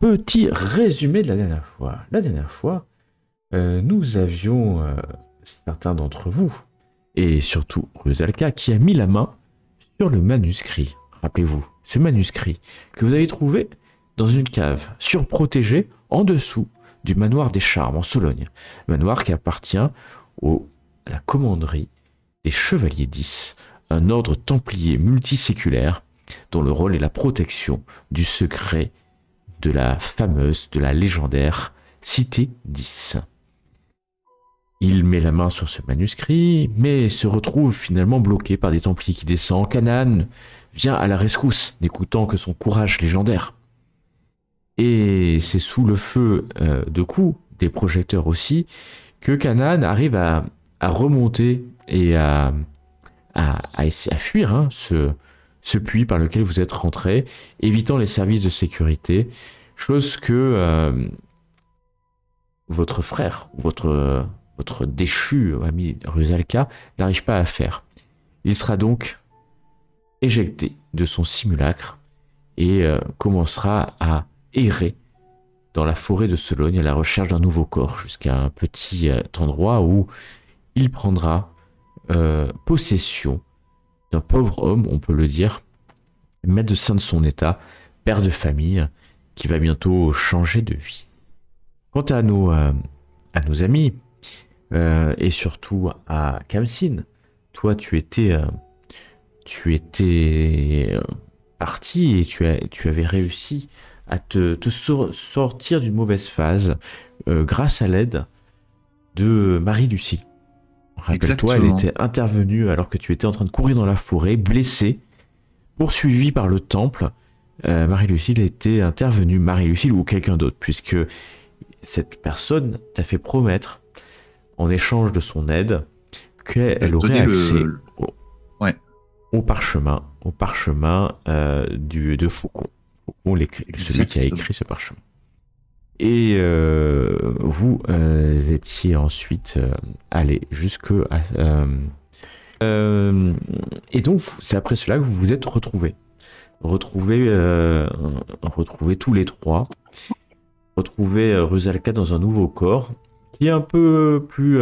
petit résumé de la dernière fois. La dernière fois, nous avions certains d'entre vous, et surtout Rusalka, qui a mis la main sur le manuscrit. Rappelez-vous, ce manuscrit que vous avez trouvé dans une cave surprotégée en dessous du manoir des Charmes en Sologne. Manoir qui appartient à la commanderie des Chevaliers 10, un ordre templier multiséculaire dont le rôle est la protection du secret de la fameuse, de la légendaire Cité 10. Il met la main sur ce manuscrit, mais se retrouve finalement bloqué par des Templiers qui descendent. Canaan vient à la rescousse, n'écoutant que son courage légendaire. Et c'est sous le feu de coups, des projecteurs aussi, que Canaan arrive à remonter et à fuir ce puits par lequel vous êtes rentré, évitant les services de sécurité, chose que votre frère, votre déchu ami Rusalka n'arrive pas à faire. Il sera donc éjecté de son simulacre et commencera à errer dans la forêt de Sologne à la recherche d'un nouveau corps jusqu'à un petit endroit où il prendra possession d'un pauvre homme, on peut le dire, médecin de son état, père de famille, qui va bientôt changer de vie. Quant à nos amis, et surtout à Kamsin, toi tu étais parti et tu avais réussi à te sortir d'une mauvaise phase grâce à l'aide de Marie-Lucie. Rappelle-toi, elle était intervenue alors que tu étais en train de courir dans la forêt, blessée, poursuivie par le temple. Marie-Lucille était intervenue, Marie-Lucille ou quelqu'un d'autre, puisque cette personne t'a fait promettre, en échange de son aide, qu'elle aurait accès au parchemin de Faucon. Faucon, celui qui a écrit ce parchemin. Et vous étiez ensuite allé jusque et donc c'est après cela que vous vous êtes retrouvés tous les trois, retrouvés Rusalka dans un nouveau corps qui est un peu plus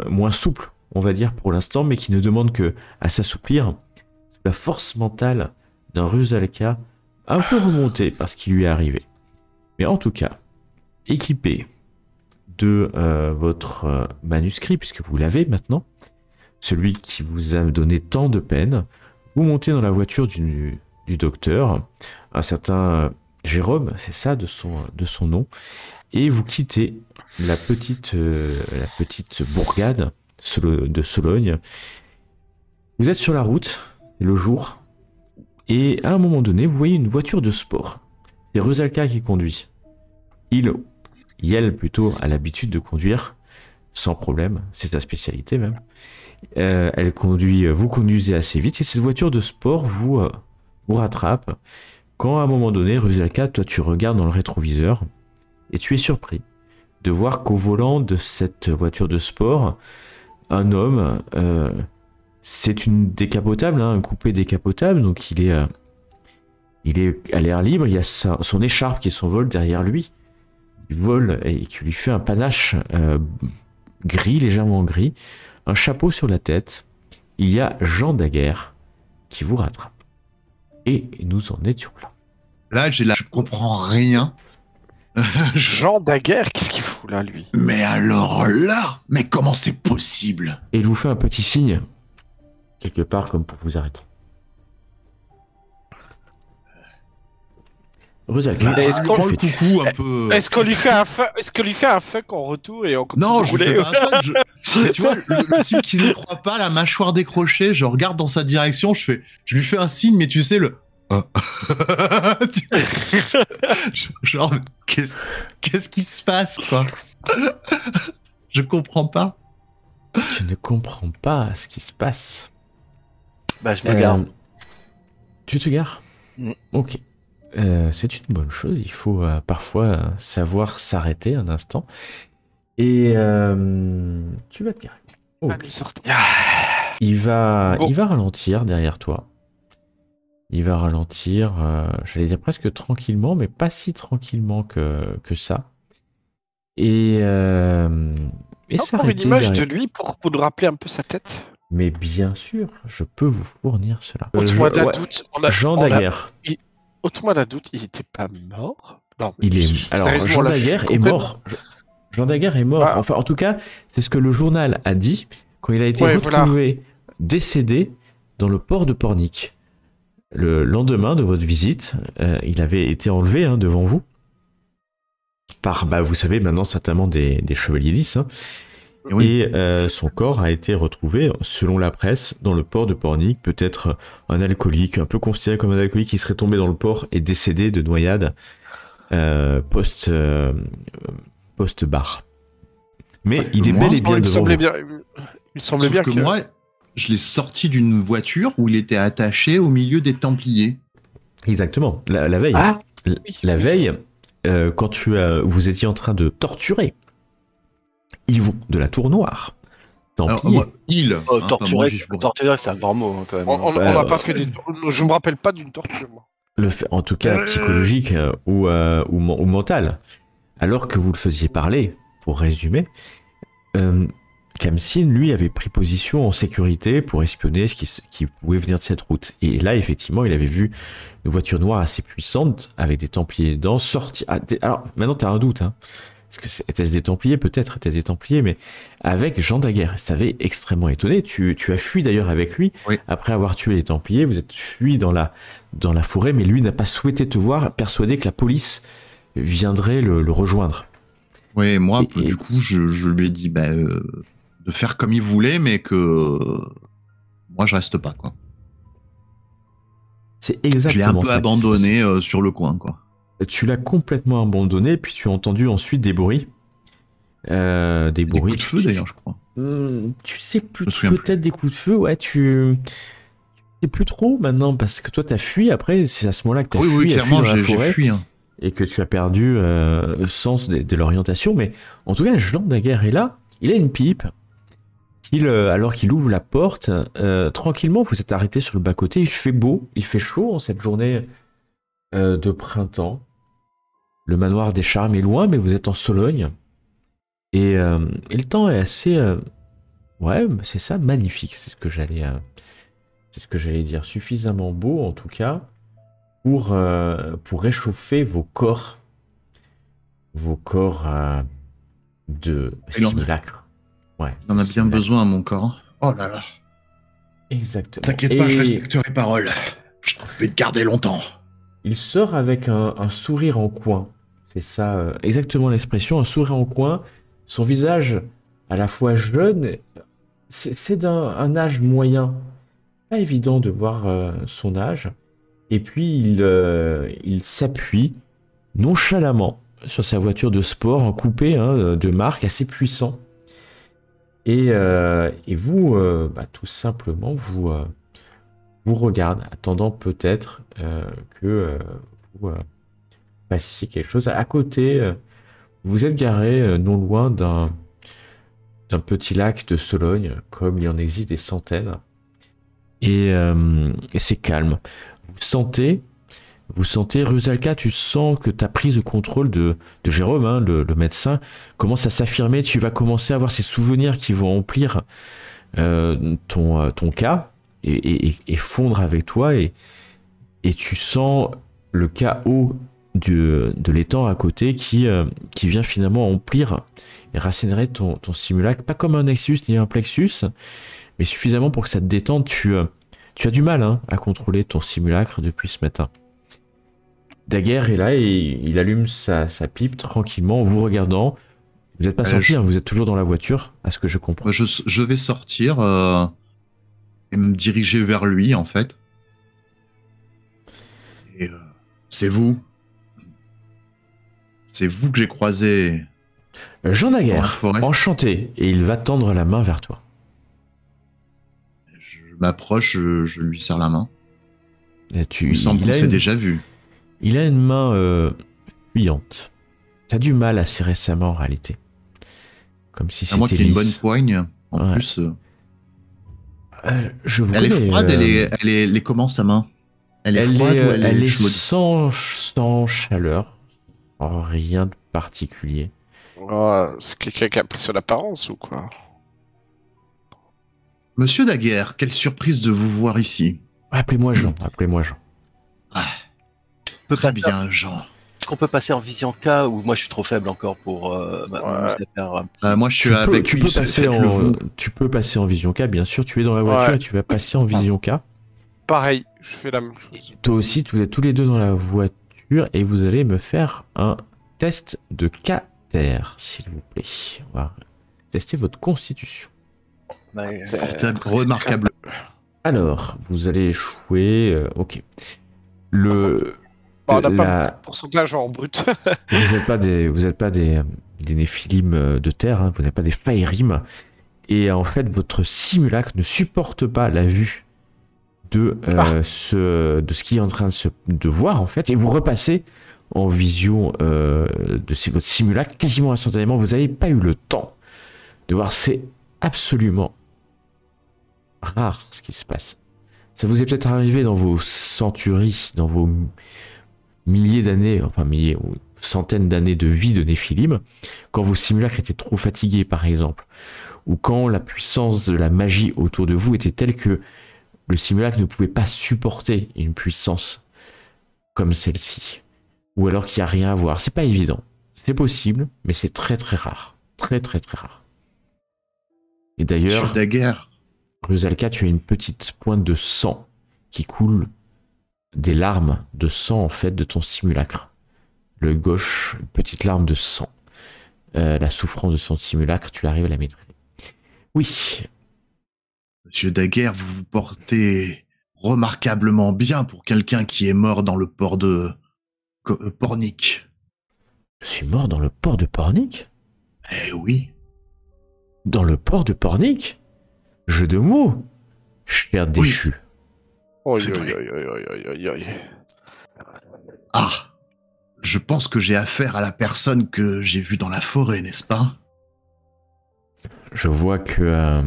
moins souple, on va dire pour l'instant, mais qui ne demande que à s'assouplir sous la force mentale d'un Rusalka un peu remonté par ce qui lui est arrivé. Mais en tout cas, équipé de votre manuscrit, puisque vous l'avez maintenant, celui qui vous a donné tant de peine, vous montez dans la voiture du docteur, un certain Jérôme, c'est ça de son nom, et vous quittez la petite bourgade de Sologne. Vous êtes sur la route, c'est le jour, et à un moment donné, vous voyez une voiture de sport. C'est Rusalka qui conduit. Elle plutôt a l'habitude de conduire sans problème, c'est sa spécialité même. Elle conduit, vous conduisez assez vite et cette voiture de sport vous rattrape. Quand à un moment donné, Rusalka, toi tu regardes dans le rétroviseur et tu es surpris de voir qu'au volant de cette voiture de sport, un homme, c'est une décapotable, un coupé décapotable, donc il est à l'air libre, il y a son écharpe qui s'envole derrière lui. Il vole et qui lui fait un panache gris, légèrement gris, un chapeau sur la tête. Il y a Jean Daguerre qui vous rattrape. Et nous en étions là. Là, je comprends rien. Jean Daguerre, qu'est-ce qu'il fout là, lui? Mais alors là, mais comment c'est possible? Et il vous fait un petit signe, quelque part comme pour vous arrêter. Rusalka, est-ce qu'on le coucou un peu. Est-ce qu'on lui fait un fuck en retour et on continue Non, de je rouler? fais pas un fuck. Mais tu vois, le type qui ne croit pas, la mâchoire décrochée, je regarde dans sa direction, je lui fais un signe, mais tu sais le. Genre, qu'est-ce qui se passe, quoi? Je comprends pas. Tu ne comprends pas ce qui se passe. Bah, je me garde. Tu te gares? Ok. C'est une bonne chose, il faut parfois savoir s'arrêter un instant. Et tu vas te garer. Okay. Il va ralentir derrière toi. Il va ralentir, j'allais dire presque tranquillement, mais pas si tranquillement que ça. Et Encore une s'arrêter image de derrière. lui pour nous rappeler un peu sa tête. Mais bien sûr, je peux vous fournir cela. Ôte-moi d'un doute. Jean on a- Daguerre. Ôte-moi d'un doute, il était pas mort? Non, mais Il est... Alors, sérieusement, Jean là, je suis Daguerre est complètement- mort. Jean Daguerre est mort. Ah. Enfin, en tout cas, c'est ce que le journal a dit quand il a été Ouais, retrouvé décédé dans le port de Pornic. Le lendemain de votre visite, il avait été enlevé devant vous par, vous savez maintenant certainement des chevaliers 10. Oui. Et son corps a été retrouvé, selon la presse, dans le port de Pornic. Peut-être un alcoolique, un peu considéré comme un alcoolique qui serait tombé dans le port et décédé de noyade post-bar. Mais Ouais, il est moi, bel et bien il me devant semblait vous. bien. Il me semblait Sauf bien que que moi, je l'ai sorti d'une voiture où il était attaché au milieu des Templiers. Exactement, la veille. Ah, La veille, quand vous étiez en train de torturer Yvon de la Tour Noire, Alors, Templier. moi, Oh, pas torturer, moi, torturer, c'est un grand mot quand même. on n'a pas fait des. Je me rappelle pas d'une torture, moi. Le fait, en tout cas psychologique ou mental. Alors que vous le faisiez parler, pour résumer, Kamsin, lui, avait pris position en sécurité pour espionner ce qui pouvait venir de cette route. Et là, effectivement, il avait vu une voiture noire assez puissante, avec des Templiers dedans, sortir... Alors, maintenant, tu as un doute, Est-ce que était-ce des Templiers? Peut-être était-ce des Templiers, mais avec Jean Daguerre. Ça t'avait extrêmement étonné. Tu as fui d'ailleurs avec lui. Oui. Après avoir tué les Templiers, vous êtes fui dans la forêt, mais lui n'a pas souhaité te voir, persuadé que la police viendrait le rejoindre. Oui, moi, Et- du coup, je lui ai dit de faire comme il voulait, mais que moi, je reste pas, quoi. C'est Je l'ai exactement un peu ça qui s'est abandonné sur le coin, quoi. passé. Tu l'as complètement abandonné, puis tu as entendu ensuite des bruits. Des Des bruits. coups de feu, d'ailleurs, je crois. Tu sais plus, Je me souviens plus. peut-être des coups de feu, ouais, tu sais plus trop maintenant, parce que toi t'as fui après, c'est à ce moment-là que t'as Oui, fui, oui, fui clairement, dans la j'ai forêt, fui. et que tu as perdu le sens de l'orientation, mais en tout cas, Jean Daguerre est là, il a une pipe, alors qu'il ouvre la porte, tranquillement, vous êtes arrêté sur le bas-côté, il fait beau, il fait chaud en cette journée de printemps, le manoir des Charmes est loin, mais vous êtes en Sologne, et le temps est assez... ouais, c'est ça, magnifique, c'est ce que j'allais dire, suffisamment beau en tout cas, pour réchauffer vos corps de Il en- simulacre. Ouais. On en a bien simulacre. besoin, mon corps. Oh là là. Exactement. T'inquiète pas, je Et respecte tes paroles. Je vais te garder longtemps. il sort avec un sourire en coin. C'est ça, exactement l'expression, un sourire en coin. Son visage, à la fois jeune, c'est d'un âge moyen. Pas évident de voir son âge. Et puis il s'appuie nonchalamment sur sa voiture de sport en coupé de marque assez puissant. Et vous, tout simplement, vous regarde, attendant peut-être que vous passiez quelque chose. À côté, vous êtes garé non loin d'un petit lac de Sologne, comme il en existe des centaines. Et c'est calme. Vous sentez, Rusalka, tu sens que ta prise de contrôle de Jérôme, le médecin, commence à s'affirmer. Tu vas commencer à avoir ces souvenirs qui vont remplir ton cas et fondre avec toi. Et tu sens le chaos de l'étang à côté qui vient finalement emplir et raciner ton simulacre. Pas comme un Nexus ni un Plexus, mais suffisamment pour que ça te détende. Tu as du mal à contrôler ton simulacre depuis ce matin. Daguerre est là et il allume sa pipe tranquillement en vous regardant. Vous n'êtes pas sorti, vous êtes toujours dans la voiture, à ce que je comprends. Je vais sortir et me diriger vers lui, en fait. Et c'est vous. C'est vous que j'ai croisé. Jean Dans la Daguerre, forêt. enchanté, et il va tendre la main vers toi. Je m'approche, je lui serre la main. Et Il me semble qu'on s'est déjà vu. Il a une main fuyante. Tu as du mal à serrer sa main en réalité. Comme si À moi c'était qui ai une bonne lisse. poigne. En Ouais. plus, Je vous elle est connais, froide, elle est comment sa main? Elle est froide ou elle est chaude? sans chaleur, rien de particulier. Oh, c'est quelqu'un qui a pris sur l'apparence ou quoi? Monsieur Daguerre, quelle surprise de vous voir ici. Appelez-moi Jean, appelez-moi Jean. Très bien, Jean. Est-ce qu'on peut passer en vision K ou moi je suis trop faible encore pour m'amuser à faire un petit... Moi, je suis avec lui. Tu peux passer en vision K, bien sûr. Tu es dans la voiture Ouais. et tu vas passer en vision K. Pareil, je fais la même chose. Toi aussi, vous êtes tous les deux dans la voiture et vous allez me faire un test de Cater, s'il vous plaît. On va tester votre constitution. Mais, Remarquable. Alors, vous allez échouer. Ok. Le. Bon, on n'a pas la- beaucoup de pourcentage en brut. Vous n'êtes pas des néphilim de terre, hein, vous n'êtes pas des Faerim. Et en fait, votre simulacre ne supporte pas la vue de ce qui est en train de voir, en fait. Et vous repassez en vision votre simulacre quasiment instantanément. Vous n'avez pas eu le temps de voir. C'est absolument rare ce qui se passe. Ça vous est peut-être arrivé dans vos centuries, dans vos milliers d'années, enfin milliers ou centaines d'années de vie de Néphilim, quand vos simulacres étaient trop fatigués par exemple, ou quand la puissance de la magie autour de vous était telle que le simulacre ne pouvait pas supporter une puissance comme celle-ci, ou alors qu'il n'y a rien à voir. C'est pas évident, c'est possible, mais c'est très très rare, très très très rare. Et d'ailleurs, Monsieur Daguerre, Rusalka, tu as une petite pointe de sang qui coule, des larmes de sang en fait de ton simulacre. Le gauche, une petite larme de sang. La souffrance de son simulacre, tu arrives à la maîtriser. Oui, Monsieur Daguerre, vous vous portez remarquablement bien pour quelqu'un qui est mort dans le port de Pornic. je suis mort dans le port de Pornic. Eh oui. Dans le port de Pornic? Jeu de mots, cher déchu. Oi, C'est oi, vrai. oi, oi, oi, oi, oi. Ah, je pense que j'ai affaire à la personne que j'ai vue dans la forêt, n'est-ce pas? Je vois que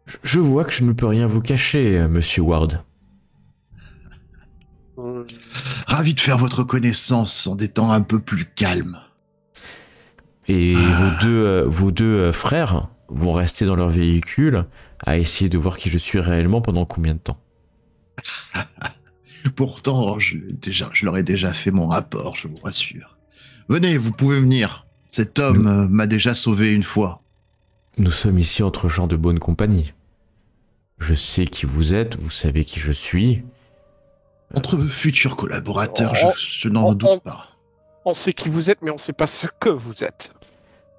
je ne peux rien vous cacher, monsieur Ward. Ravi de faire votre connaissance en des temps un peu plus calmes. Et vos deux frères vont rester dans leur véhicule à essayer de voir qui je suis réellement pendant combien de temps? Pourtant, je leur ai déjà fait mon rapport, je vous rassure. Venez, vous pouvez venir. Cet homme m'a déjà sauvé une fois. Nous sommes ici entre gens de bonne compagnie. Je sais qui vous êtes, vous savez qui je suis. Entre futurs collaborateurs, Oh, je n'en doute pas. On sait qui vous êtes, mais on sait pas ce que vous êtes.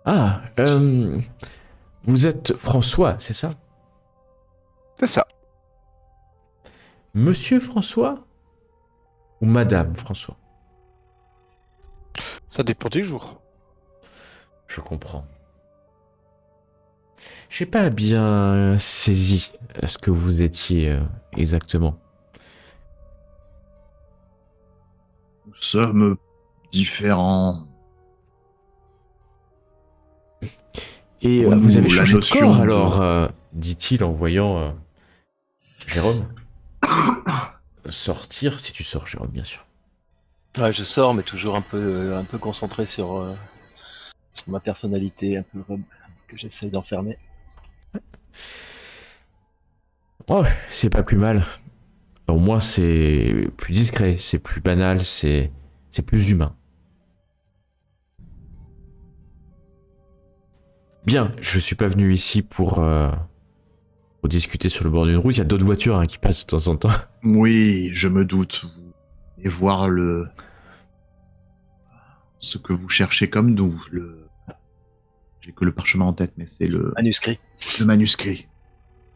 Ah, vous êtes François, c'est ça? C'est ça. Monsieur François? Ou Madame François? Ça dépend des jours. Je comprends. J'ai pas bien saisi ce que vous étiez exactement. Nous sommes différents. Et Pour vous nous, avez la changé de notion corps de- alors, dit-il en voyant Jérôme sortir, si tu sors Jérôme bien sûr. Ouais, je sors, mais toujours un peu concentré sur ma personnalité, un peu que j'essaie d'enfermer. Oh, c'est pas plus mal. Au moins c'est plus discret, c'est plus banal, c'est plus humain. Bien, je suis pas venu ici pour discuter sur le bord d'une route. Il y a d'autres voitures hein, qui passent de temps en temps. Oui, je me doute. Et voir ce que vous cherchez comme nous. J'ai que le parchemin en tête, mais c'est le Manuscrit. manuscrit.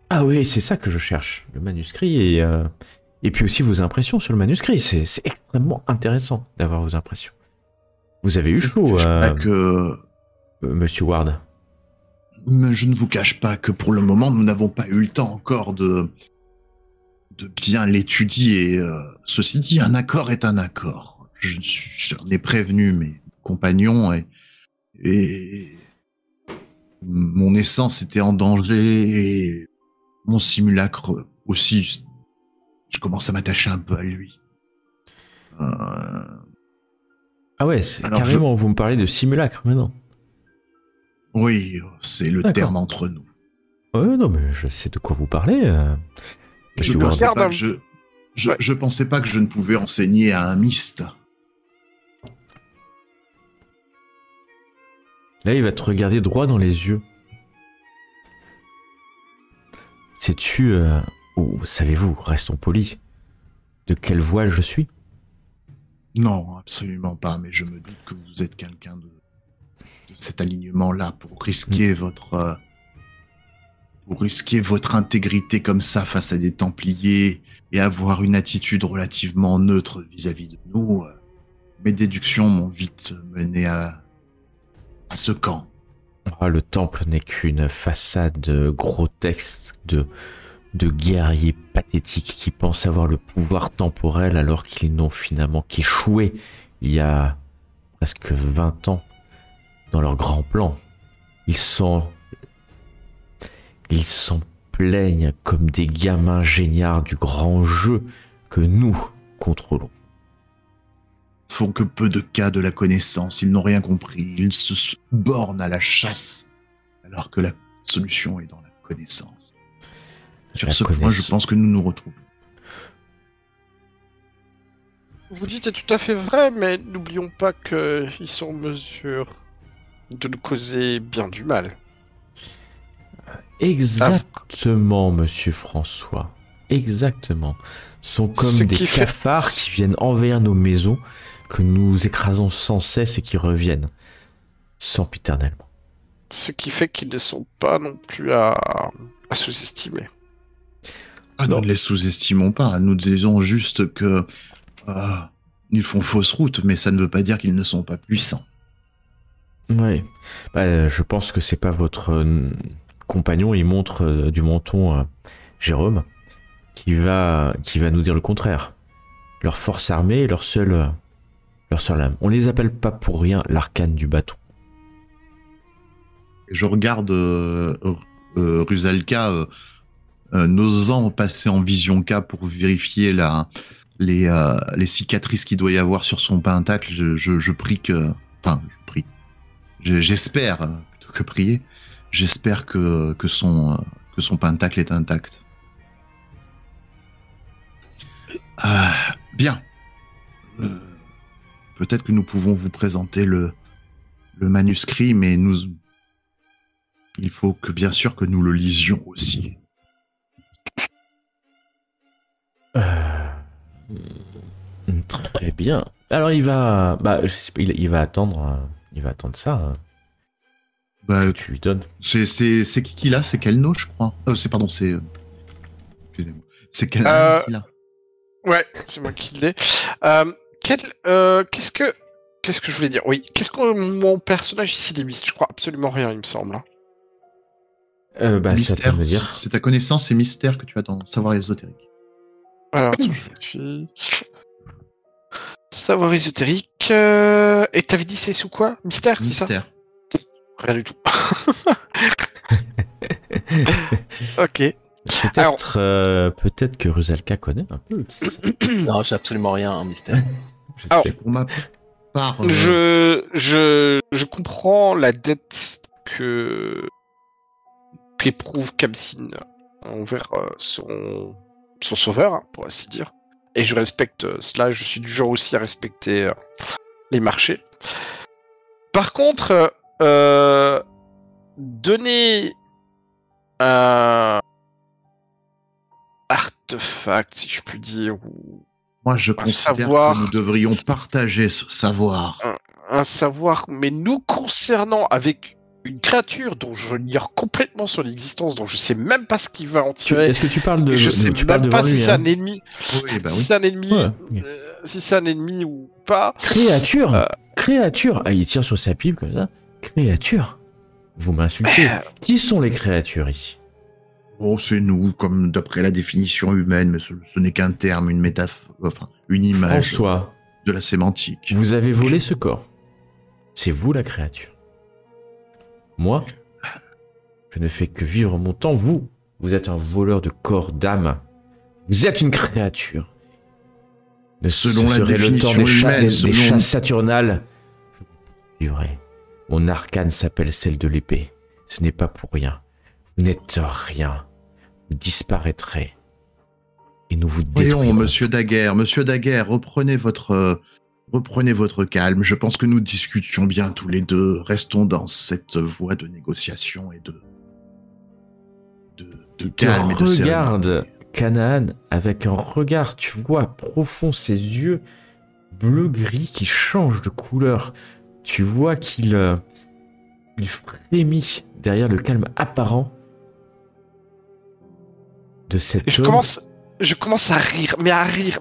Ah oui, c'est ça que je cherche, le manuscrit et puis aussi vos impressions sur le manuscrit. C'est extrêmement intéressant d'avoir vos impressions. Vous avez eu chaud, Je crois que Monsieur Ward. mais je ne vous cache pas que pour le moment, nous n'avons pas eu le temps encore de bien l'étudier. Ceci dit, un accord est un accord. J'en ai prévenu mes compagnons et mon essence était en danger et mon simulacre aussi. Je commence à m'attacher un peu à lui. Ah ouais, Alors, carrément, vous me parlez de simulacre maintenant. Oui, c'est le D'accord. terme entre nous. Non, mais je sais de quoi vous parlez. Je Monsieur pensais Ward. pas que je pensais pas que je ne pouvais enseigner à un miste. Là, il va te regarder droit dans les yeux. Sais-tu, ou savez-vous, restons polis, de quel voile je suis? Non, absolument pas, mais je me doute que vous êtes quelqu'un de cet alignement-là pour risquer votre intégrité comme ça face à des Templiers et avoir une attitude relativement neutre vis-à-vis de nous. Mes déductions m'ont vite mené à ce camp. Ah, le temple n'est qu'une façade grotesque de guerriers pathétiques qui pensent avoir le pouvoir temporel alors qu'ils n'ont finalement qu'échoué il y a presque 20 ans dans leur grand plan. Ils s'en plaignent comme des gamins géniards du grand jeu que nous contrôlons. Font que peu de cas de la connaissance, ils n'ont rien compris, ils se bornent à la chasse, alors que la solution est dans la connaissance. Sur ce point, je pense que nous nous retrouvons. Vous dites est tout à fait vrai, mais n'oublions pas qu'ils sont en mesure de nous causer bien du mal. Exactement, monsieur François. Exactement. Sont comme des cafards qui viennent envahir nos maisons, que nous écrasons sans cesse et qui reviennent sempiternellement. Ce qui fait qu'ils ne sont pas non plus à sous-estimer. Nous ne les sous-estimons pas, nous disons juste que ils font fausse route, mais ça ne veut pas dire qu'ils ne sont pas puissants. Oui, je pense que c'est pas votre compagnon, il montre du menton Jérôme, qui va nous dire le contraire. Leur force armée est leur seule lame. On les appelle pas pour rien l'arcane du bâton. Je regarde Rusalka n'osant passer en vision K pour vérifier les cicatrices qu'il doit y avoir sur son pentacle. Je prie que... Enfin, je prie. J'espère, plutôt que prier, j'espère que son pentacle est intact. Bien. Peut-être que nous pouvons vous présenter le manuscrit, mais il faut que, bien sûr, que nous le lisions aussi. Très bien. Alors il va attendre ça. Tu lui donnes. C'est qui là? C'est Kelno, je crois. Excusez-moi. C'est Kelno qui l'a. Ouais, c'est moi qui l'ai. Qu'est-ce que je voulais dire? Oui, qu'est-ce que mon personnage ici limite? Je crois absolument rien, il me semble. Mystère, c'est ta connaissance, c'est mystère que tu as dans savoir ésotérique. Alors, attends, je vérifie. Savoir ésotérique. Et t'avais dit c'est sous quoi? Mystère, c'est ça? Mystère. Rien du tout. Ok. Peut-être que Rusalka connaît un peu. Non, j'ai absolument rien en mystère. Alors, pour ma part, je comprends la dette qu'éprouve Kamsin envers son sauveur, pour ainsi dire. Et je respecte cela, je suis du genre aussi à respecter les marchés. Par contre, donner un artefact, si je puis dire, ou moi je considère que nous devrions partager ce savoir. Un savoir, mais nous concernant avec une créature dont je ignore complètement son existence, dont je sais même pas ce qu'il va en tirer. Est-ce que tu parles de... Je sais même pas si c'est un ennemi. Si c'est un ennemi, si c'est un ennemi ou pas. Créature. Il tire sur sa pipe comme ça. Créature. Vous m'insultez. Qui sont les créatures ici? Bon, c'est nous, comme d'après la définition humaine, mais ce n'est qu'un terme, une métaphore, enfin, une image. François, de la sémantique. Vous avez volé ce corps. C'est vous la créature. Moi, je ne fais que vivre mon temps. Vous êtes un voleur de corps d'âme. Vous êtes une créature. Selon la Ce serait le temps définition humaine, des selon- chasses saturnales. C'est vrai. Mon arcane s'appelle celle de l'épée. Ce n'est pas pour rien. Vous n'êtes rien. Vous disparaîtrez. Et nous vous détruirons. Voyons, monsieur Daguerre, reprenez votre calme. Je pense que nous discutions bien tous les deux. Restons dans cette voie de négociation et de calme et de sérénité. Regarde Canaan avec un regard, tu vois, profond, ses yeux bleu-gris qui changent de couleur. Tu vois qu'il il frémit derrière le calme apparent de cet Et je homme. commence à rire, mais à rire.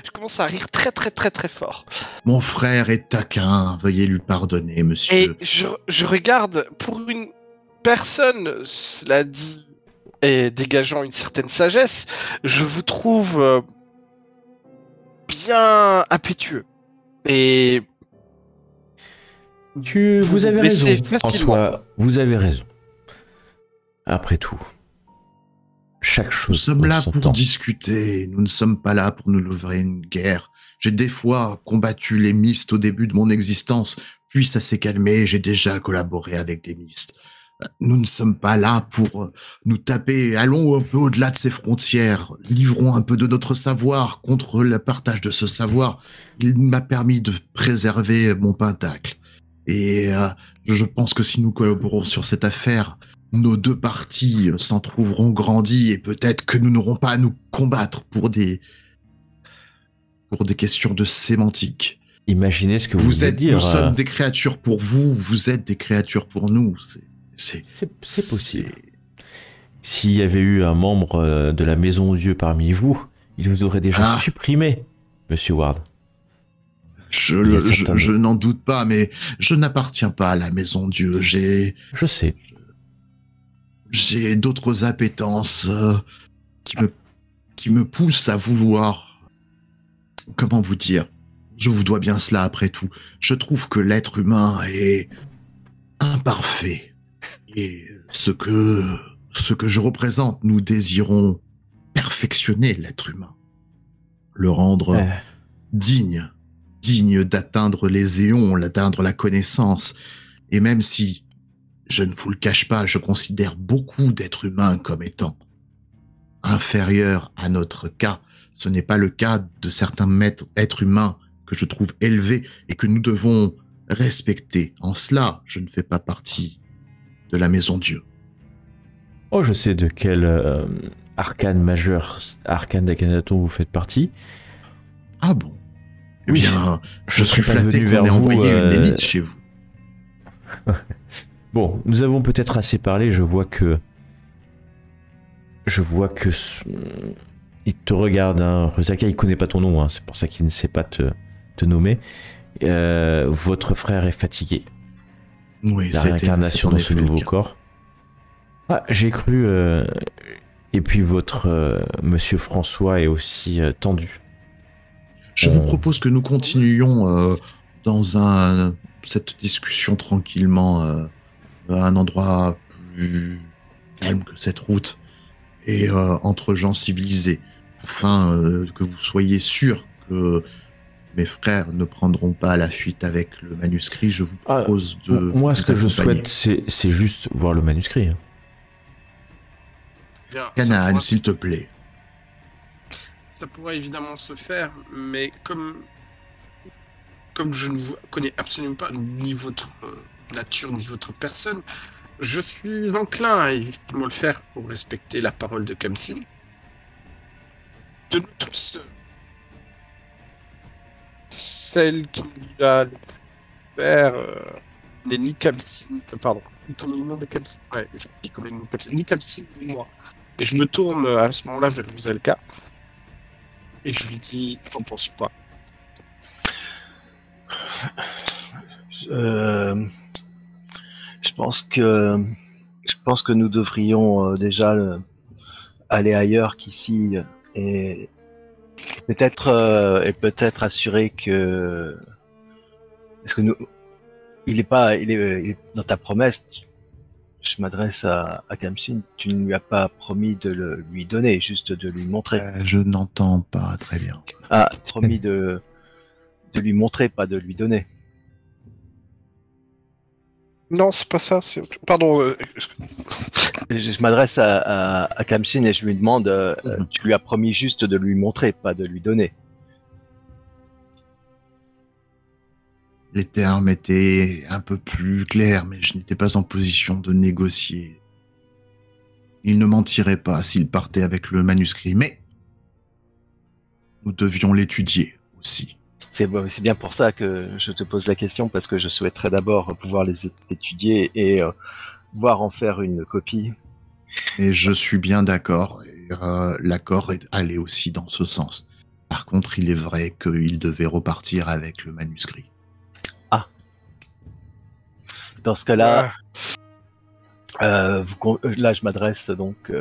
Je commence à rire très très très très fort. Mon frère est taquin, veuillez lui pardonner, Et monsieur. je regarde, pour une personne, cela dit, et dégageant une certaine sagesse, je vous trouve bien impétueux. Et Vous avez raison, baissez facilement. François. Vous avez raison. Après tout, chaque Nous chose sommes en là son pour temps. discuter, nous ne sommes pas là pour nous livrer une guerre. J'ai des fois combattu les Mystes au début de mon existence, puis ça s'est calmé, j'ai déjà collaboré avec des Mystes. Nous ne sommes pas là pour nous taper, allons un peu au-delà de ces frontières, livrons un peu de notre savoir contre le partage de ce savoir. Il m'a permis de préserver mon pentacle. Et je pense que si nous collaborons sur cette affaire, nos deux parties s'en trouveront grandies et peut-être que nous n'aurons pas à nous combattre pour des questions de sémantique. Imaginez ce que vous voulez dire. Nous sommes des créatures pour vous, vous êtes des créatures pour nous. C'est possible. S'il y avait eu un membre de la Maison Dieu parmi vous, il vous aurait déjà supprimé, Monsieur Ward. Je n'en doute pas, mais je n'appartiens pas à la Maison Dieu. Je sais. J'ai d'autres appétences qui me poussent à vouloir... Comment vous dire? Je vous dois bien cela après tout. Je trouve que l'être humain est imparfait. Et ce que je représente, nous désirons perfectionner l'être humain. Le rendre digne d'atteindre les éons, d'atteindre la connaissance. Et même si, je ne vous le cache pas, je considère beaucoup d'êtres humains comme étant inférieurs à notre cas, ce n'est pas le cas de certains êtres humains que je trouve élevés et que nous devons respecter. En cela, je ne fais pas partie de la Maison Dieu. Oh, je sais de quel arcane majeur, arcane d'Akhenaton vous faites partie. Ah bon? Eh Oui, bien, je suis serais pas flatté venu qu'on vers ait vous, envoyé une élite chez vous. Bon, nous avons peut-être assez parlé, je vois que il te regarde, hein. Rusaka, il connaît pas ton nom, hein. C'est pour ça qu'il ne sait pas te nommer. Votre frère est fatigué. Oui, La réincarnation dans ce nouveau corps. Ah, j'ai cru. Et puis votre Monsieur François est aussi tendu. Je vous propose que nous continuions dans cette discussion tranquillement à un endroit plus calme que cette route et entre gens civilisés, afin que vous soyez sûrs que mes frères ne prendront pas la fuite avec le manuscrit. Je vous propose de moi, ce que je accompagner. souhaite, c'est juste voir le manuscrit. Hein. Canaan, s'il te plaît. Ça pourrait évidemment se faire, mais comme je ne vous connais absolument pas ni votre nature ni votre personne, je suis enclin à effectivement le faire pour respecter la parole de Kamsin. De nous tous, celle qui a le faire n'est ni Kamsin, pardon, ni comme le nom de Kamsin, ouais, je dis comme le nom de Kamsin, ni Kamsin ni moi. Et je me tourne à ce moment-là vers Rusalka. Et je lui dis, t'en penses quoi? Je pense que nous devrions déjà aller ailleurs qu'ici et peut-être assurer que parce que il est dans ta promesse. je m'adresse à Kamshin. Tu ne lui as pas promis de lui donner, juste de lui montrer. Je n'entends pas très bien. Ah, promis de lui montrer, pas de lui donner. Non, c'est pas ça. Pardon. Je m'adresse à Kamshin et je lui demande, tu lui as promis juste de lui montrer, pas de lui donner. Les termes étaient un peu plus clairs, mais je n'étais pas en position de négocier. Il ne mentirait pas s'il partait avec le manuscrit, mais nous devions l'étudier aussi. C'est bien pour ça que je te pose la question, parce que je souhaiterais d'abord pouvoir les étudier et voir en faire une copie. Et je suis bien d'accord, et l'accord est allé aussi dans ce sens. Par contre, il est vrai qu'il devait repartir avec le manuscrit. Dans ce cas-là, là je m'adresse donc...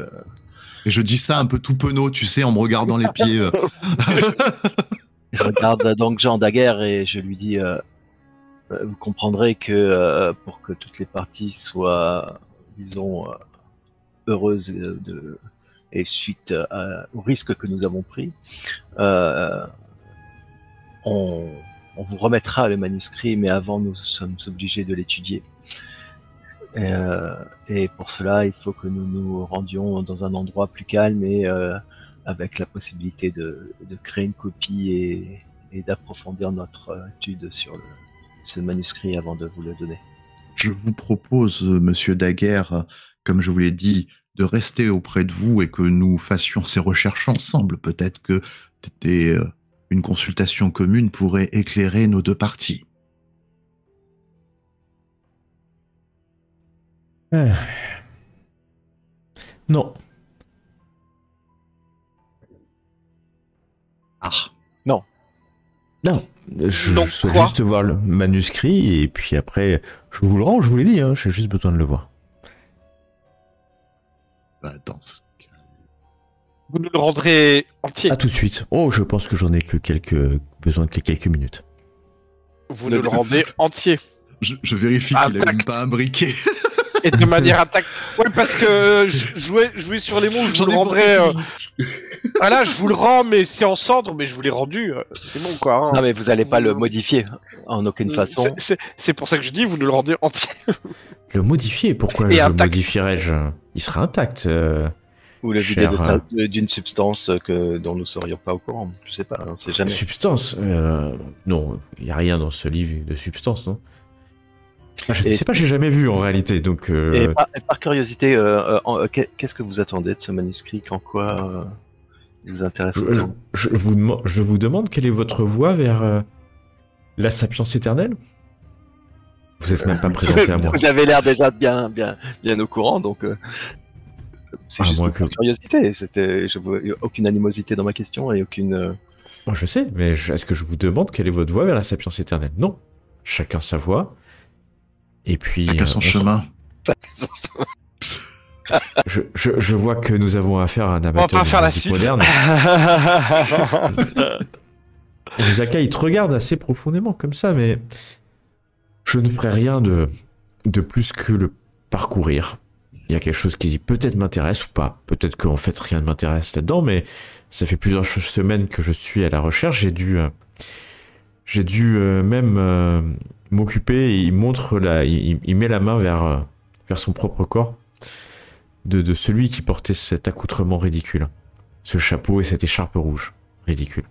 Et je dis ça un peu tout penaud, tu sais, en me regardant les pieds. Je regarde donc Jean Daguerre et je lui dis, vous comprendrez que pour que toutes les parties soient, disons, heureuses et suite au risque que nous avons pris, on vous remettra le manuscrit, mais avant nous sommes obligés de l'étudier. Et pour cela, il faut que nous nous rendions dans un endroit plus calme et avec la possibilité de créer une copie et d'approfondir notre étude sur ce manuscrit avant de vous le donner. Je vous propose, monsieur Daguerre, comme je vous l'ai dit, de rester auprès de vous et que nous fassions ces recherches ensemble. Peut-être que une consultation commune pourrait éclairer nos deux parties. Non. Ah. Non. Je Donc souhaite quoi juste voir le manuscrit et puis après, je vous le rends, je vous l'ai dit, hein, j'ai juste besoin de le voir. Bah, dans ce cas... Vous nous le rendrez entier. À tout de suite. Oh, je pense que j'en ai besoin que quelques minutes. Vous nous le rendez entier. Je vérifie qu'il n'allume pas un briquet. Et de manière attaque. Ouais, parce que jouer sur les mots, je vous le rendrai. Voilà, je vous le rends, mais c'est en cendre, mais je vous l'ai rendu. C'est bon, quoi. Hein. Non, mais vous n'allez pas le modifier en aucune façon. C'est pour ça que je dis, vous nous le rendez entier. Le modifier, pourquoi je le modifierais-je? Il sera intact. Ou le vider d'une substance dont nous ne serions pas au courant. Je sais pas, on sait jamais. Substance non, il n'y a rien dans ce livre de substance, non? Je ne sais pas, j'ai jamais vu en réalité. Donc, Et par curiosité, qu'est-ce que vous attendez de ce manuscrit? En quoi il vous intéresse autant? je vous demande quelle est votre voie vers la sapience éternelle? Vous n'êtes même pas présenté à moi. Vous avez l'air déjà bien au courant, donc c'est juste par curiosité. Je vois aucune animosité dans ma question et aucune... Je sais, mais est-ce que je vous demande quelle est votre voie vers la sapience éternelle? Non. Chacun sa voie. Et puis, chacun son chemin. Je vois que nous avons affaire à un amateur de musique moderne. Zaka, il te regarde assez profondément comme ça, mais je ne ferai rien de plus que le parcourir. Il y a quelque chose qui peut-être m'intéresse ou pas. Peut-être qu'en fait rien ne m'intéresse là-dedans, mais ça fait plusieurs semaines que je suis à la recherche. J'ai dû même m'occuper. Il montre il met la main vers son propre corps de celui qui portait cet accoutrement ridicule, ce chapeau et cette écharpe rouge ridicule.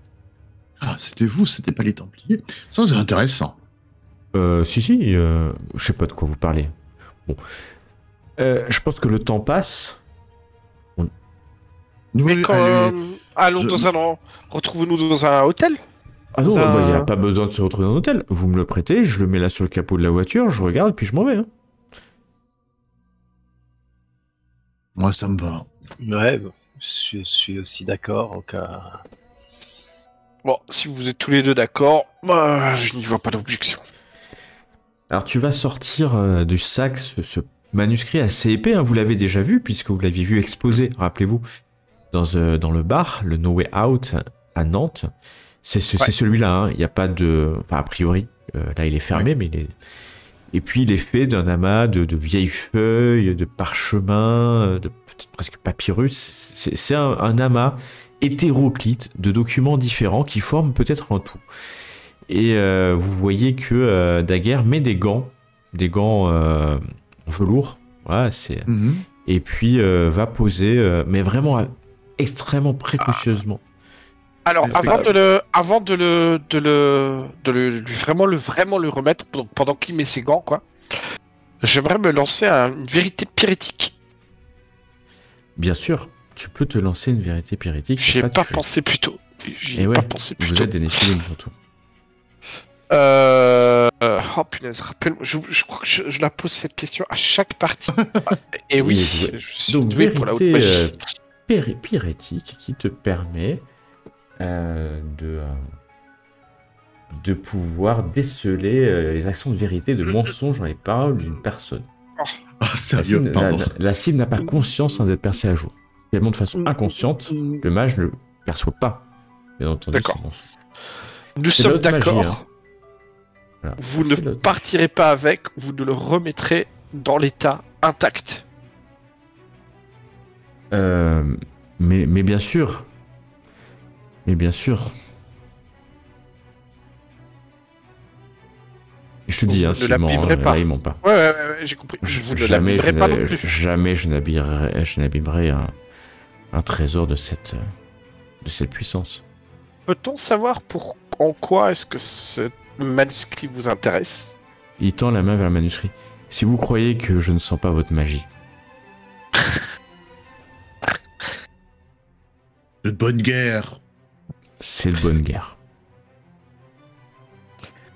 Ah, c'était vous, c'était pas les Templiers. Ça, c'est intéressant. Si, je sais pas de quoi vous parlez. Bon, je pense que le temps passe. Mais quand retrouvez-nous dans un hôtel. Ah non, il n'y a pas besoin de se retrouver dans un hôtel. Vous me le prêtez, je le mets là sur le capot de la voiture, je regarde, puis je m'en vais. Hein. Moi, ça me va. Ouais, je suis aussi d'accord au cas... Bon, si vous êtes tous les deux d'accord, je n'y vois pas d'objection. Alors tu vas sortir du sac ce manuscrit assez épais, hein, vous l'avez déjà vu, puisque vous l'aviez vu exposé, rappelez-vous, dans le bar, le No Way Out à Nantes. C'est celui-là, hein. Il n'y a pas de... Enfin, a priori, là il est fermé, mais Et puis il est fait d'un amas de vieilles feuilles, de parchemins, de peut-être presque papyrus. C'est un amas hétéroclite de documents différents qui forment peut-être un tout. Et vous voyez que Daguerre met des gants en velours. Voilà, c'est... Et puis va poser, mais vraiment extrêmement précautionneusement. Alors, avant de vraiment le remettre pendant qu'il met ses gants, quoi, j'aimerais me lancer à une vérité pyrétique. Bien sûr, tu peux te lancer une vérité pyrétique. J'y ai pas pensé plus tôt. Vous êtes des Néphilim surtout. Oh punaise, rappelle-moi. Je crois que je la pose cette question à chaque partie. Et oui, je suis donc doué pour la haute magie. Pyrétique qui te permet de pouvoir déceler les accents de vérité, de mensonge dans les paroles d'une personne. Ah, sérieux, pardon. La cible n'a pas conscience d'être percée à jour. Tellement de façon inconsciente, le mage ne le perçoit pas. Bien entendu. D'accord. Nous sommes d'accord. Voilà. Vous ne partirez pas avec, vous ne le remettrez dans l'état intact. Mais bien sûr. Mais bien sûr. Je te dis, hein, ne l'abîmerez pas. Là, il ment pas. Ouais, j'ai compris. Vous ne l'abîmerez pas non plus. Jamais je n'abîmerai un trésor de cette puissance. Peut-on savoir en quoi est-ce que ce manuscrit vous intéresse? Il tend la main vers le manuscrit. Si vous croyez que je ne sens pas votre magie. De bonne guerre. C'est de bonne guerre.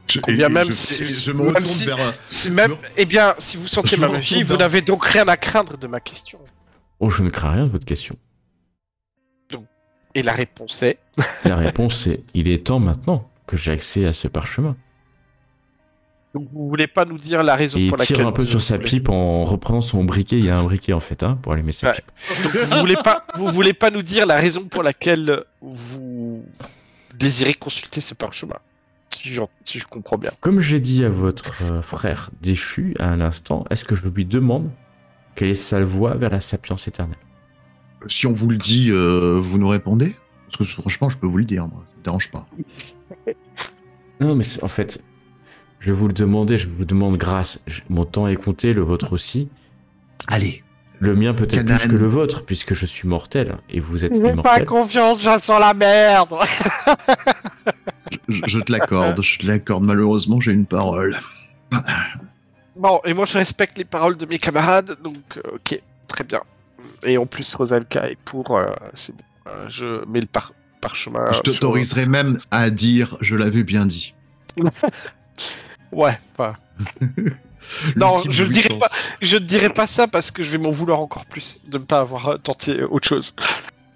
Je me retourne vers... Eh bien, si vous sentez ma magie, vous n'avez donc rien à craindre de ma question. Oh, je ne crains rien de votre question. Et la réponse est... La réponse est, il est temps maintenant que j'ai accès à ce parchemin. Donc vous voulez pas nous dire la raison pour laquelle... Il tire un peu sur sa pipe en reprenant son briquet. Il y a un briquet en fait, hein, pour allumer sa pipe. Vous voulez pas nous dire la raison pour laquelle vous désirez consulter ce parchemin, si je comprends bien. Comme j'ai dit à votre frère déchu à un instant, est-ce que je lui demande quelle est sa voie vers la sapience éternelle? Si on vous le dit, vous nous répondez? Parce que franchement, je peux vous le dire, moi, ça me dérange pas. Non, mais en fait, je vais vous le demander, je vous demande grâce. Mon temps est compté, le vôtre aussi. Allez. Le mien peut-être plus que le vôtre, puisque je suis mortel, et vous êtes immortel. Pas confiance, je sens la merde. je te l'accorde, malheureusement, j'ai une parole. Bon, et moi je respecte les paroles de mes camarades, donc ok, très bien. Et en plus, Rosalka est pour, c'est bon. Je mets le parchemin. Je t'autoriserai même à dire, je l'avais bien dit. Ouais, pas. Non, je ne dirai pas ça parce que je vais m'en vouloir encore plus de ne pas avoir tenté autre chose.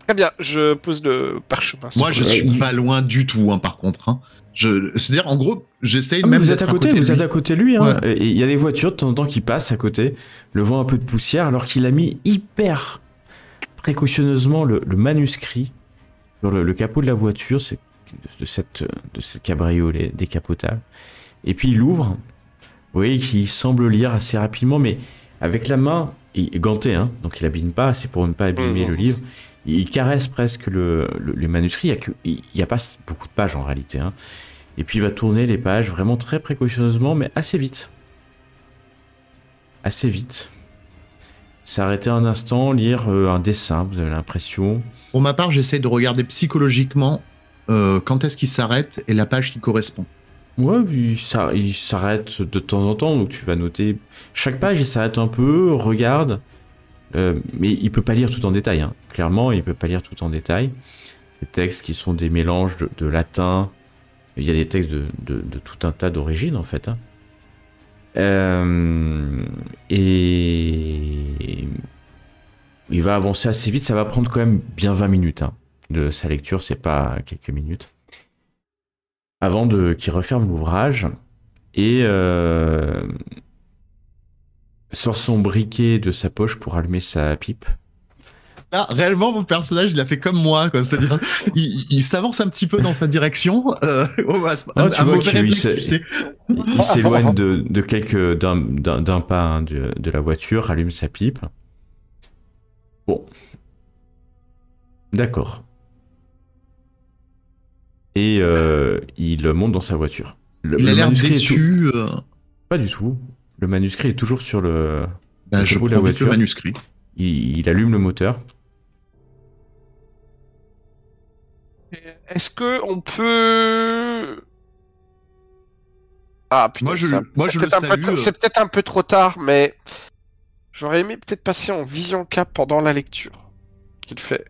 Très bien, je pose le parchemin. Moi, je suis pas loin du tout, hein, par contre. Hein. C'est-à-dire, en gros, j'essaye même. Vous êtes à côté de lui. Hein. Ouais. Et il y a des voitures de temps en temps qui passent à côté, levant un peu de poussière, alors qu'il a mis hyper précautionneusement le manuscrit sur le capot de la voiture, de cette cabriolet décapotable. Et puis il l'ouvre. Vous voyez qu'il semble lire assez rapidement, mais avec la main, il est ganté, hein, donc il abîme pas, c'est pour ne pas abîmer le livre. Il caresse presque le manuscrit, il n'y a pas beaucoup de pages en réalité. Hein. Et puis il va tourner les pages vraiment très précautionneusement, mais assez vite. Assez vite. S'arrêter un instant, lire un dessin, vous avez l'impression. Pour ma part, j'essaie de regarder psychologiquement quand est-ce qu'il s'arrête et la page qui correspond. Ouais, il s'arrête de temps en temps, donc tu vas noter chaque page, il s'arrête un peu, regarde, mais il peut pas lire tout en détail, hein. Clairement, il peut pas lire tout en détail. Ces textes qui sont des mélanges de latin, il y a des textes de tout un tas d'origines en fait, hein. Et il va avancer assez vite, ça va prendre quand même bien 20 minutes, hein, de sa lecture, c'est pas quelques minutes. Avant qu'il referme l'ouvrage et sort son briquet de sa poche pour allumer sa pipe. Là, réellement, mon personnage, il a fait comme moi, quoi. C'est-à-dire, il s'avance un petit peu dans sa direction. Non, tu vois mauvais qu'il réflexe, s'est- tu sais. il s'éloigne d'un pas hein, de la voiture, allume sa pipe. Bon. D'accord. Et il monte dans sa voiture. Il a l'air manuscrit est déçu. Pas du tout. Le manuscrit est toujours sur le Je capot de la prends vite le voiture. manuscrit. Il allume le moteur. Est-ce que on peut... Ah putain, Moi, je c'est le peut-être un peu salue. c'est peut-être un peu trop tard, mais j'aurais aimé peut-être passer en vision cap pendant la lecture qu'il fait.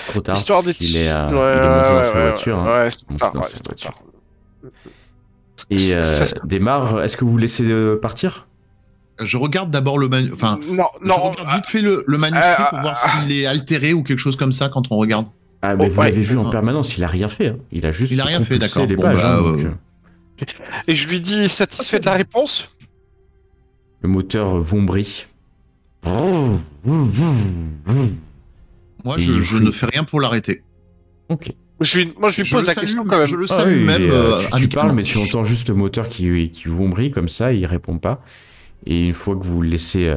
Trop tard. Histoire parce d'être... qu'il est, il est monté dans sa voiture. hein. Ouais, c'est trop Monté tard, dans ouais, sa c'est trop voiture. tard. Et Ça, démarre. Est-ce que vous laissez partir? Je regarde d'abord le manuscrit. Enfin, non, je non, regarde vite fait le manuscrit pour voir s'il est altéré ou quelque chose comme ça quand on regarde. Ah, mais vous ouais. l'avez vu en permanence. Il a rien fait. hein. Il a juste. Il a rien fait, compulsé d'accord. les Bon, pages, bah, hein, donc, Et je lui dis satisfait de la réponse. le moteur vombrit. Moi, Et je il ne fais rien pour l'arrêter. Ok. Moi, je lui pose la question quand même. Je le Ah salue oui, même. tu amicalement. parles, mais tu entends juste le moteur qui vombrit comme ça, il répond pas. Et une fois que vous laissez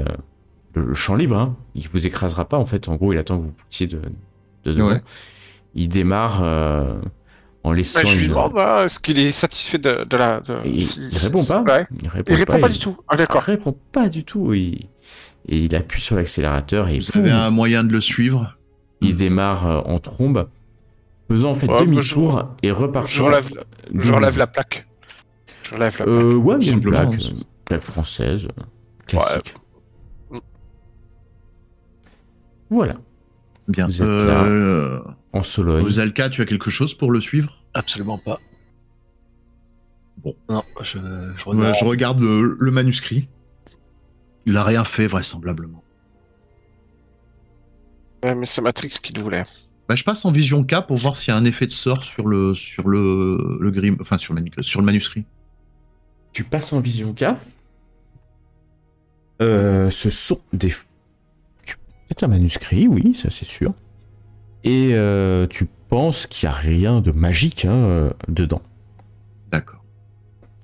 le champ libre, hein, il vous écrasera pas en fait. En gros, il attend que vous poutiez de devant. Ouais. Il démarre en laissant. Bah, je lui une- demande hein, est-ce qu'il est satisfait de la. Il répond pas. Ouais. Il répond Il répond pas il- du tout. Ah Il d'accord. répond pas du tout. Et il appuie sur l'accélérateur et Vous avez boum, un moyen de le suivre? il démarre en trombe, faisant en fait Ouais, demi-tour bah, et repartant. Je relève la plaque. Je relève la plaque. Ouais, il y a une Simplement. plaque française, classique. Ouais. Voilà, Bien. Vous êtes là. en Sologne. Zalka, tu as quelque chose pour le suivre? Absolument pas. Bon. Non, je Ouais, regarde. je regarde le manuscrit. Il a rien fait, vraisemblablement. Ouais, mais c'est Matrix qui le voulait. Bah, je passe en vision K pour voir s'il y a un effet de sort sur le grim, enfin sur le manuscrit. Tu passes en vision K. Ce sont des. C'est un manuscrit, oui, ça c'est sûr. Et tu penses qu'il n'y a rien de magique hein, dedans. D'accord.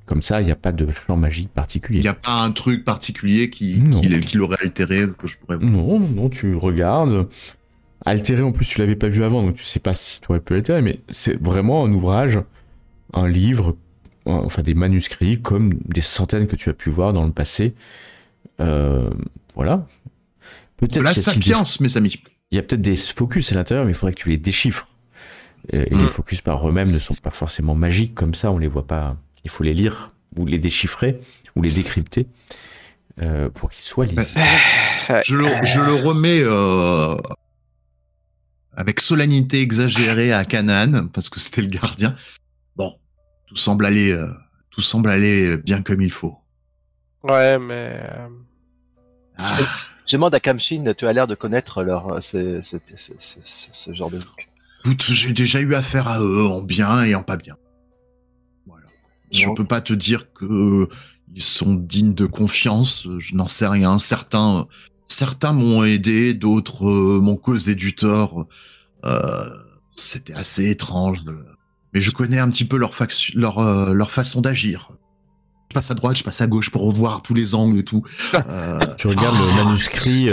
Comme ça, il n'y a pas de champ magique particulier. Il n'y a pas un truc particulier qui Non. l'aurait altéré que je pourrais voir. Non, tu regardes. Altéré, en plus, tu l'avais pas vu avant, donc tu sais pas si tu aurais pu l'altérer, mais c'est vraiment un ouvrage, un livre, enfin des manuscrits, comme des centaines que tu as pu voir dans le passé. Voilà. Peut-être La qu'il y a-t-il sapiens, mes amis. il y a peut-être des focus à l'intérieur, mais il faudrait que tu les déchiffres. Et les focus par eux-mêmes ne sont pas forcément magiques, comme ça, on les voit pas. Il faut les lire, ou les déchiffrer, ou les décrypter, pour qu'ils soient lisibles. Je le remets avec solennité exagérée à Canaan, parce que c'était le gardien. Bon, tout semble aller bien comme il faut. Ouais, mais... Ah, Je demande à Kamshin, tu as l'air de connaître ce genre de truc. écoute, j'ai déjà eu affaire à eux en bien et en pas bien. Voilà. Je Non. peux pas te dire que ils sont dignes de confiance. Je n'en sais rien. Certains m'ont aidé, d'autres m'ont causé du tort. C'était assez étrange. Mais je connais un petit peu leur façon d'agir. Je passe à droite, je passe à gauche pour revoir tous les angles et tout. Tu regardes le manuscrit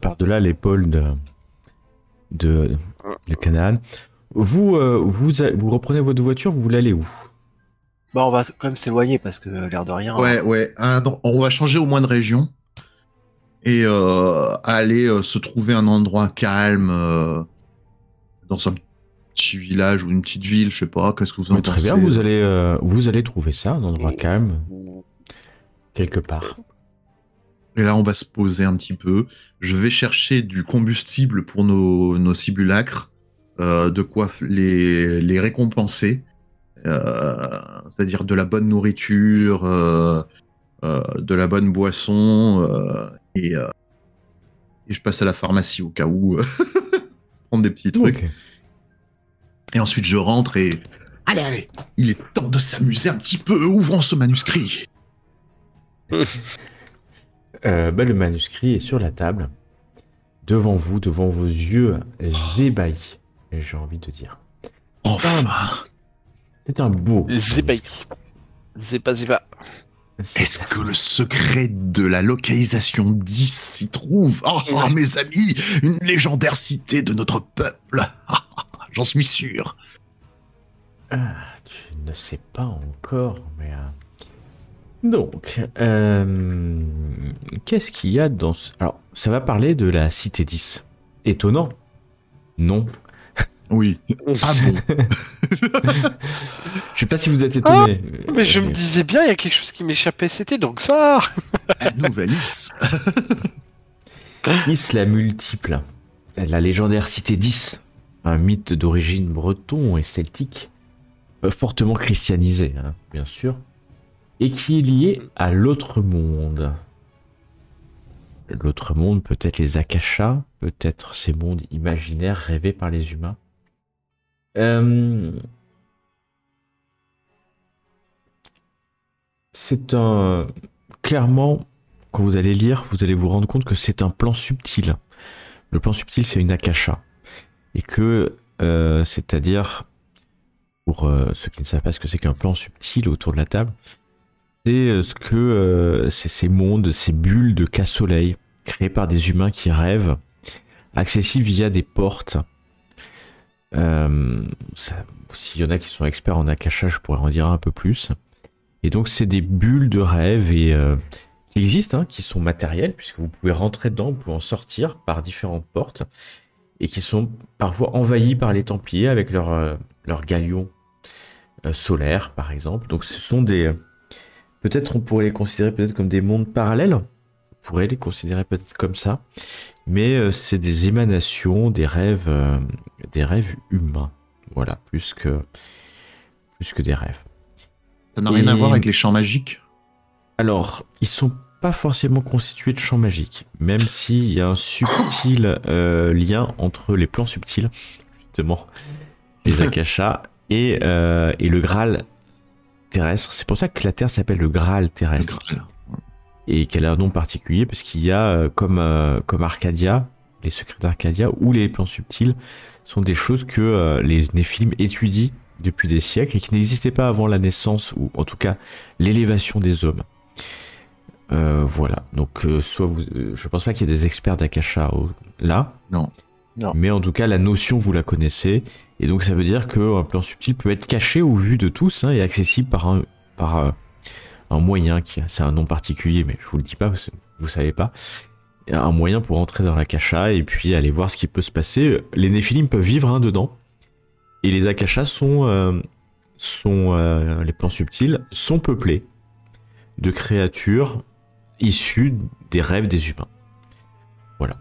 par-delà l'épaule de Canaan. Vous reprenez votre voiture, vous voulez aller où? Bon, on va quand même s'éloigner parce que l'air de rien. Ouais. On va changer au moins de région et aller se trouver un endroit calme dans un petit village ou une petite ville, je sais pas. Qu'est-ce que vous en pensez? Très bien, vous allez trouver ça, un endroit calme, quelque part. Et là, on va se poser un petit peu. Je vais chercher du combustible pour nos simulacres, de quoi les récompenser. C'est-à-dire de la bonne nourriture, de la bonne boisson, et je passe à la pharmacie au cas où, prendre des petits trucs. Ok. Et ensuite, je rentre et... Allez, il est temps de s'amuser un petit peu, ouvrons ce manuscrit. Le manuscrit est sur la table. devant vous, devant vos yeux ébahis, j'ai envie de dire. Enfin, C'est un beau. Zébaï. Zéba. est-ce que le secret de la localisation d'10 s'y trouve? Oh, mes amis, une légendaire cité de notre peuple. J'en suis sûr. Ah, tu ne sais pas encore, mais... Donc, qu'est-ce qu'il y a dans ce... Alors, ça va parler de la cité 10. Étonnant? Non. Oui. Ah bon? Je sais pas si vous êtes étonné. Mais je me disais bien, il y a quelque chose qui m'échappait, c'était donc ça. La nouvelle Is. Is la multiple. La légendaire cité 10. Un mythe d'origine breton et celtique. Fortement christianisé, hein, bien sûr. Et qui est lié à l'autre monde. L'autre monde, peut-être les Akashas, peut-être ces mondes imaginaires rêvés par les humains. C'est un... Clairement, quand vous allez lire, vous allez vous rendre compte que c'est un plan subtil. Le plan subtil, c'est une Akasha. Et que, c'est-à-dire, pour ceux qui ne savent pas ce que c'est qu'un plan subtil autour de la table, c'est ce que c'est ces mondes, ces bulles de cas-soleil créées par des humains qui rêvent, accessibles via des portes. S'il y en a qui sont experts en Akasha, je pourrais en dire un peu plus. Et donc c'est des bulles de rêve et qui existent, hein, qui sont matérielles, puisque vous pouvez rentrer dedans, vous pouvez en sortir par différentes portes, et qui sont parfois envahies par les Templiers avec leur galion solaire, par exemple. Donc ce sont des... Peut-être on pourrait les considérer peut-être comme des mondes parallèles, on pourrait les considérer peut-être comme ça, mais c'est des émanations, des rêves humains, voilà, plus que des rêves. Ça n'a rien à voir avec les champs magiques? Alors, ils sont pas forcément constitués de champs magiques, même s'il y a un subtil lien entre les plans subtils, justement, les Akashas, et le Graal terrestre. C'est pour ça que la Terre s'appelle le Graal terrestre. Et qu'elle a un nom particulier, parce qu'il y a, comme Arcadia, les secrets d'Arcadia, ou les plans subtils, sont des choses que les Néphilim étudient depuis des siècles, et qui n'existaient pas avant la naissance, ou en tout cas l'élévation des hommes. Voilà, donc je pense pas qu'il y ait des experts d'Akasha là. Non. Mais en tout cas, la notion, vous la connaissez, et donc ça veut dire qu'un plan subtil peut être caché aux vues de tous, hein, et accessible par un moyen, c'est un nom particulier, mais je vous le dis pas, vous savez pas. Un moyen pour entrer dans l'Akasha et puis aller voir ce qui peut se passer. Les Néphilim peuvent vivre dedans, et les Akashas les plans subtils sont peuplés de créatures issues des rêves des humains. Voilà.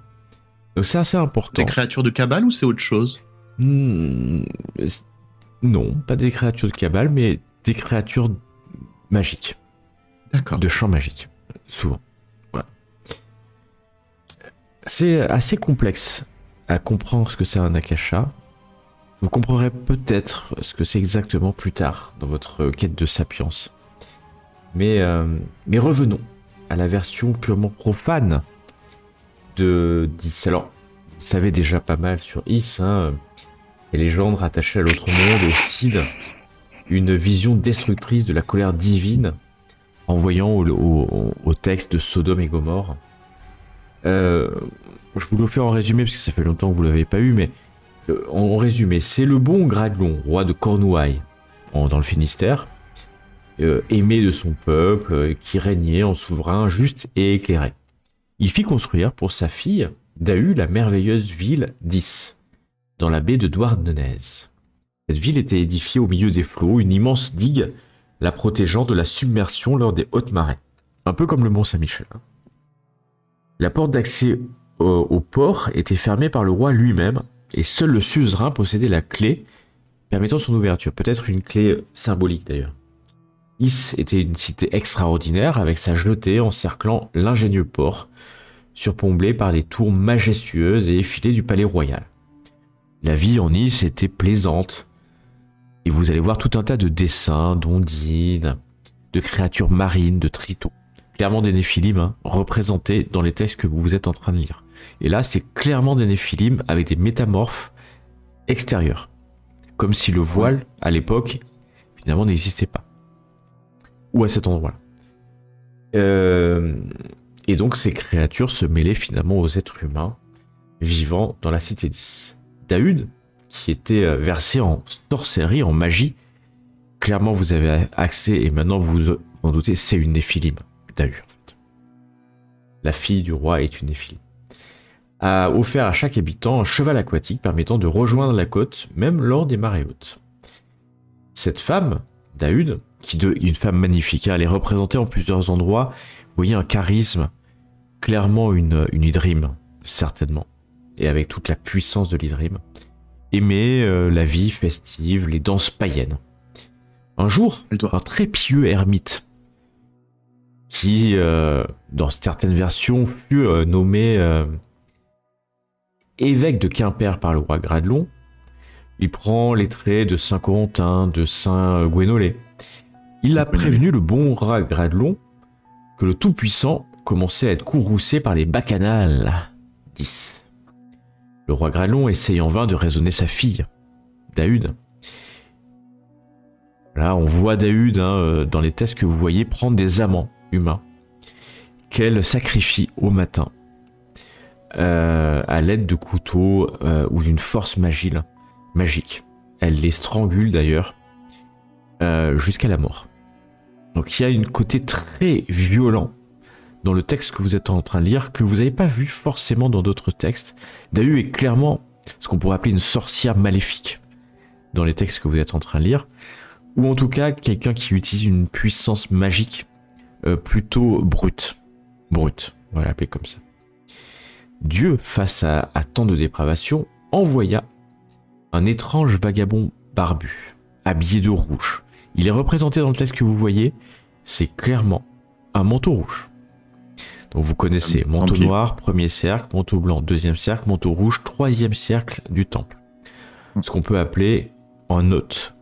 Donc c'est assez important. Des créatures de Cabale ou c'est autre chose? Non, pas des créatures de Cabale, mais des créatures magiques. D'accord. De champs magiques, souvent. Voilà. C'est assez complexe à comprendre ce que c'est un Akasha. Vous comprendrez peut-être ce que c'est exactement plus tard dans votre quête de sapience. Mais revenons à la version purement profane de Is. Alors, vous savez déjà pas mal sur Is, hein, les légendes rattachées à l'autre monde, au Cid, une vision destructrice de la colère divine, renvoyant au texte de Sodome et Gomorrhe. Je vous le fais en résumé, parce que ça fait longtemps que vous l'avez pas eu, mais en résumé, c'est le bon Graglon, roi de Cornouailles, dans le Finistère, aimé de son peuple, qui régnait en souverain juste et éclairé. Il fit construire pour sa fille Dahu la merveilleuse ville d'Is, dans la baie de Douarnenez. Cette ville était édifiée au milieu des flots, une immense digue la protégeant de la submersion lors des hautes marées, un peu comme le Mont Saint-Michel. La porte d'accès au port était fermée par le roi lui-même, et seul le suzerain possédait la clé permettant son ouverture, peut-être une clé symbolique d'ailleurs. Is était une cité extraordinaire avec sa jetée encerclant l'ingénieux port, surplombé par les tours majestueuses et effilées du palais royal. La vie en Is était plaisante, et vous allez voir tout un tas de dessins, d'ondines, de créatures marines, de tritons, clairement des Néphilim, hein, représentés dans les textes que vous êtes en train de lire. Et là, c'est clairement des néphilim avec des métamorphes extérieurs. Comme si le voile, à l'époque, finalement, n'existait pas. Ou à cet endroit-là. Et donc, ces créatures se mêlaient finalement aux êtres humains vivant dans la cité 10. Daoud, qui était versé en sorcellerie, en magie, clairement, vous avez accès, et maintenant, vous en doutez, c'est une néphilim, Daoud. La fille du roi est une néphilim. A offert à chaque habitant un cheval aquatique permettant de rejoindre la côte, même lors des marées hautes. Cette femme, Daoud, qui est une femme magnifique, elle est représentée en plusieurs endroits. Vous voyez un charisme, clairement une Idrim, certainement, et avec toute la puissance de l'Idrim. Aimait la vie festive, les danses païennes. Un jour, un très pieux ermite, qui, dans certaines versions, fut nommé évêque de Quimper par le roi Gradelon. Il prend les traits de Saint Corentin, de Saint Gwénolé. Il a prévenu le bon roi Gradelon que le Tout-Puissant commençait à être courroucé par les bacchanales 10. Le roi Gradelon essaye en vain de raisonner sa fille, Daoud. Là, on voit Daoud, dans les tests que vous voyez, prendre des amants humains qu'elle sacrifie au matin à l'aide de couteaux ou d'une force magique. Elle les strangule d'ailleurs jusqu'à la mort. Donc il y a un côté très violent dans le texte que vous êtes en train de lire que vous n'avez pas vu forcément dans d'autres textes. Daoud est clairement ce qu'on pourrait appeler une sorcière maléfique dans les textes que vous êtes en train de lire, ou en tout cas quelqu'un qui utilise une puissance magique plutôt brute, on va l'appeler comme ça. Dieu, face à tant de dépravation, envoya un étrange vagabond barbu, habillé de rouge. Il est représenté dans le texte que vous voyez, c'est clairement un manteau rouge. Donc vous connaissez manteau noir, premier cercle, manteau blanc, deuxième cercle, manteau rouge, troisième cercle du temple. Ce qu'on peut appeler un hôte,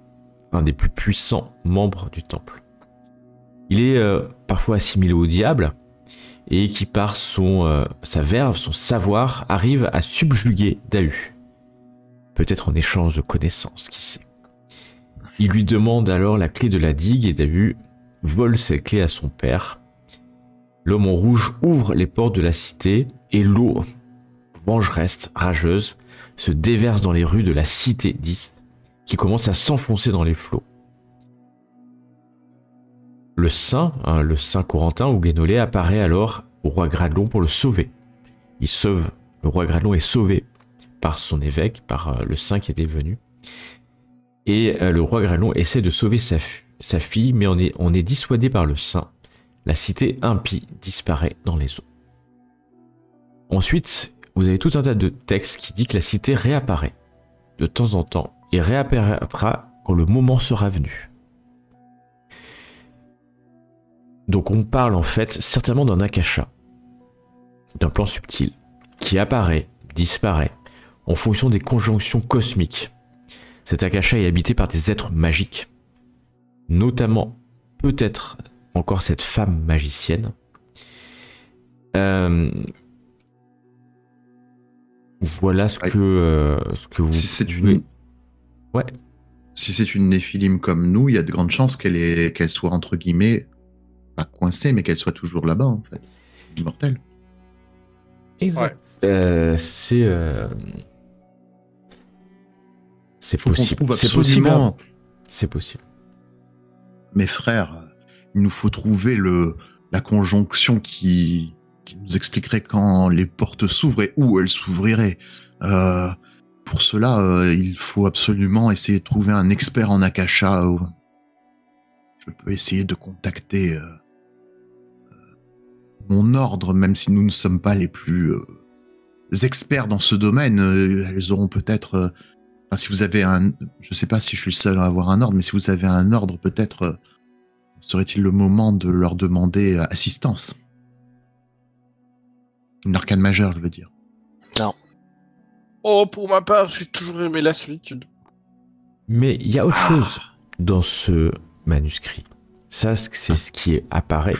un des plus puissants membres du temple. Il est parfois assimilé au diable, et qui par sa verve, son savoir, arrive à subjuguer Daoud. Peut-être en échange de connaissances, qui sait. Il lui demande alors la clé de la digue et Daoud vole cette clé à son père. L'homme en rouge ouvre les portes de la cité et l'eau, vengeresse, rageuse, se déverse dans les rues de la cité 10 qui commence à s'enfoncer dans les flots. Le saint Corentin ou Guénolé apparaît alors au roi Gradelon pour le sauver. Le roi Gradelon est sauvé par son évêque, par le saint qui était venu. Et le roi Gradelon essaie de sauver sa fille, mais on est dissuadé par le saint. La cité impie disparaît dans les eaux. Ensuite, vous avez tout un tas de textes qui dit que la cité réapparaît de temps en temps et réapparaîtra quand le moment sera venu. Donc on parle en fait certainement d'un akasha, d'un plan subtil, qui apparaît, disparaît, en fonction des conjonctions cosmiques. Cet akasha est habité par des êtres magiques, notamment peut-être encore cette femme magicienne. Voilà ce que vous... Si c'est une... Ouais. Si c'est une néphilim comme nous, il y a de grandes chances qu'elle soit entre guillemets pas coincée, mais qu'elle soit toujours là-bas en fait, immortelle. Exact. Ouais. C'est possible. C'est possible. C'est possible. Mes frères, il nous faut trouver la conjonction qui nous expliquerait quand les portes s'ouvrent et où elles s'ouvriraient. Pour cela, il faut absolument essayer de trouver un expert en akasha. Je peux essayer de contacter mon ordre, même si nous ne sommes pas les plus experts dans ce domaine. Elles auront peut-être... si vous avez je sais pas si je suis le seul à avoir un ordre, mais si vous avez un ordre, peut-être serait-il le moment de leur demander assistance. Une arcane majeure, je veux dire. Non. Oh, pour ma part, j'ai toujours aimé la solitude. Mais il y a autre chose dans ce manuscrit. Ça, c'est ce qui apparaît.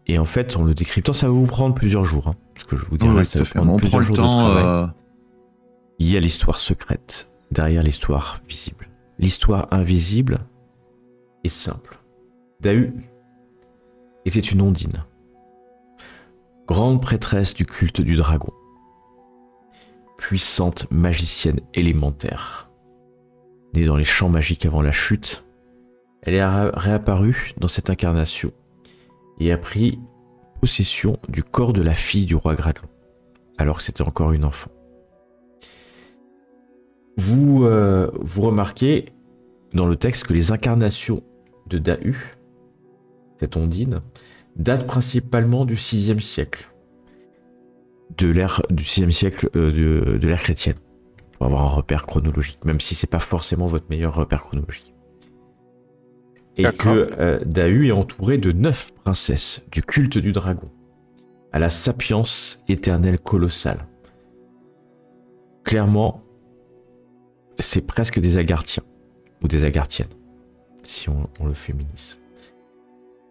Et en fait, en le décryptant, ça va vous prendre plusieurs jours. Ce que je vais vous dire Oui, là, tout ça à va fait. prendre On plusieurs prend le jours de temps. travail. Il y a l'histoire secrète derrière l'histoire visible. L'histoire invisible est simple. Dahu était une ondine, grande prêtresse du culte du dragon, puissante magicienne élémentaire. Née dans les champs magiques avant la chute, elle est réapparue dans cette incarnation et a pris possession du corps de la fille du roi Gradlon, alors que c'était encore une enfant. Vous remarquez dans le texte que les incarnations de Dahu, cette ondine, datent principalement du 6e siècle, de l'ère du 6e siècle de l'ère chrétienne, pour avoir un repère chronologique, même si c'est pas forcément votre meilleur repère chronologique. Et que Dahu est entouré de 9 princesses du culte du dragon, à la sapience éternelle colossale. Clairement, c'est presque des Agarthiens, ou des Agarthiennes, si on le féminise.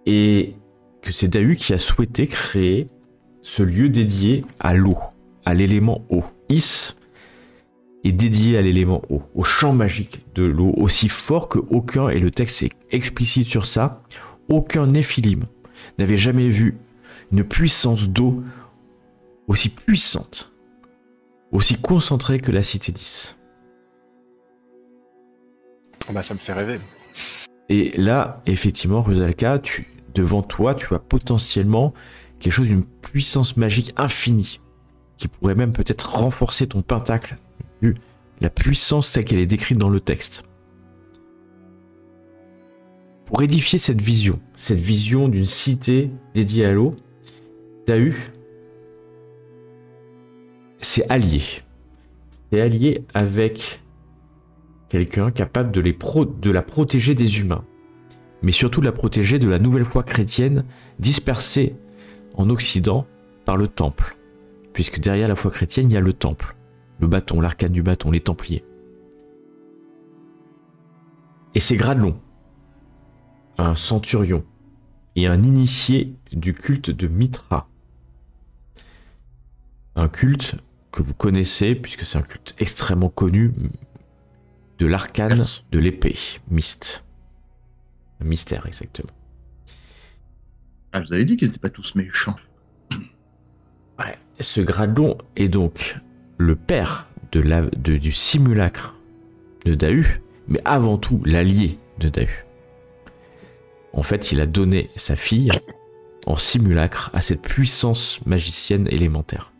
Et que c'est Dahu qui a souhaité créer ce lieu dédié à l'eau, à l'élément eau. Is est dédié à l'élément eau, au champ magique de l'eau, aussi fort que aucun, et le texte est explicite sur ça, aucun Néphilim n'avait jamais vu une puissance d'eau aussi puissante, aussi concentrée que la cité d'Is. Bah, ça me fait rêver. Et là, effectivement, Rusalka, devant toi, tu as potentiellement quelque chose d'une puissance magique infinie, qui pourrait même peut-être renforcer ton pentacle, vu la puissance telle qu'elle est décrite dans le texte. Pour édifier cette vision d'une cité dédiée à l'eau, Dahu s'est allié. C'est allié avec quelqu'un capable de la protéger des humains, mais surtout de la protéger de la nouvelle foi chrétienne dispersée en Occident par le temple, puisque derrière la foi chrétienne, il y a le temple, le bâton, l'arcane du bâton, les templiers. Et c'est Gradlon, un centurion et un initié du culte de Mithra. Un culte que vous connaissez, puisque c'est un culte extrêmement connu de l'arcane de l'épée, Myst. Un mystère, exactement. Ah, je vous avais dit qu'ils n'étaient pas tous méchants. Ouais. Ce Gradlon est donc le père du simulacre de Dahu, mais avant tout l'allié de Dahu. En fait, il a donné sa fille en simulacre à cette puissance magicienne élémentaire.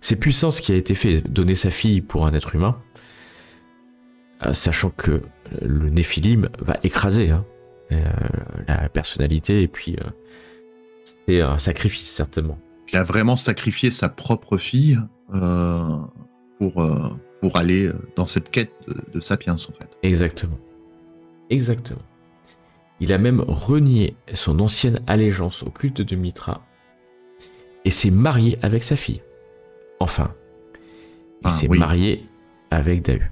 C'est puissance qui a été fait donner sa fille pour un être humain, sachant que le Néphilim va écraser la personnalité, et puis c'est un sacrifice certainement. Il a vraiment sacrifié sa propre fille pour aller dans cette quête de sapiens, en fait. Exactement. Exactement. Il a même renié son ancienne allégeance au culte de Mithra et s'est marié avec sa fille. Enfin, il s'est marié avec Dahu.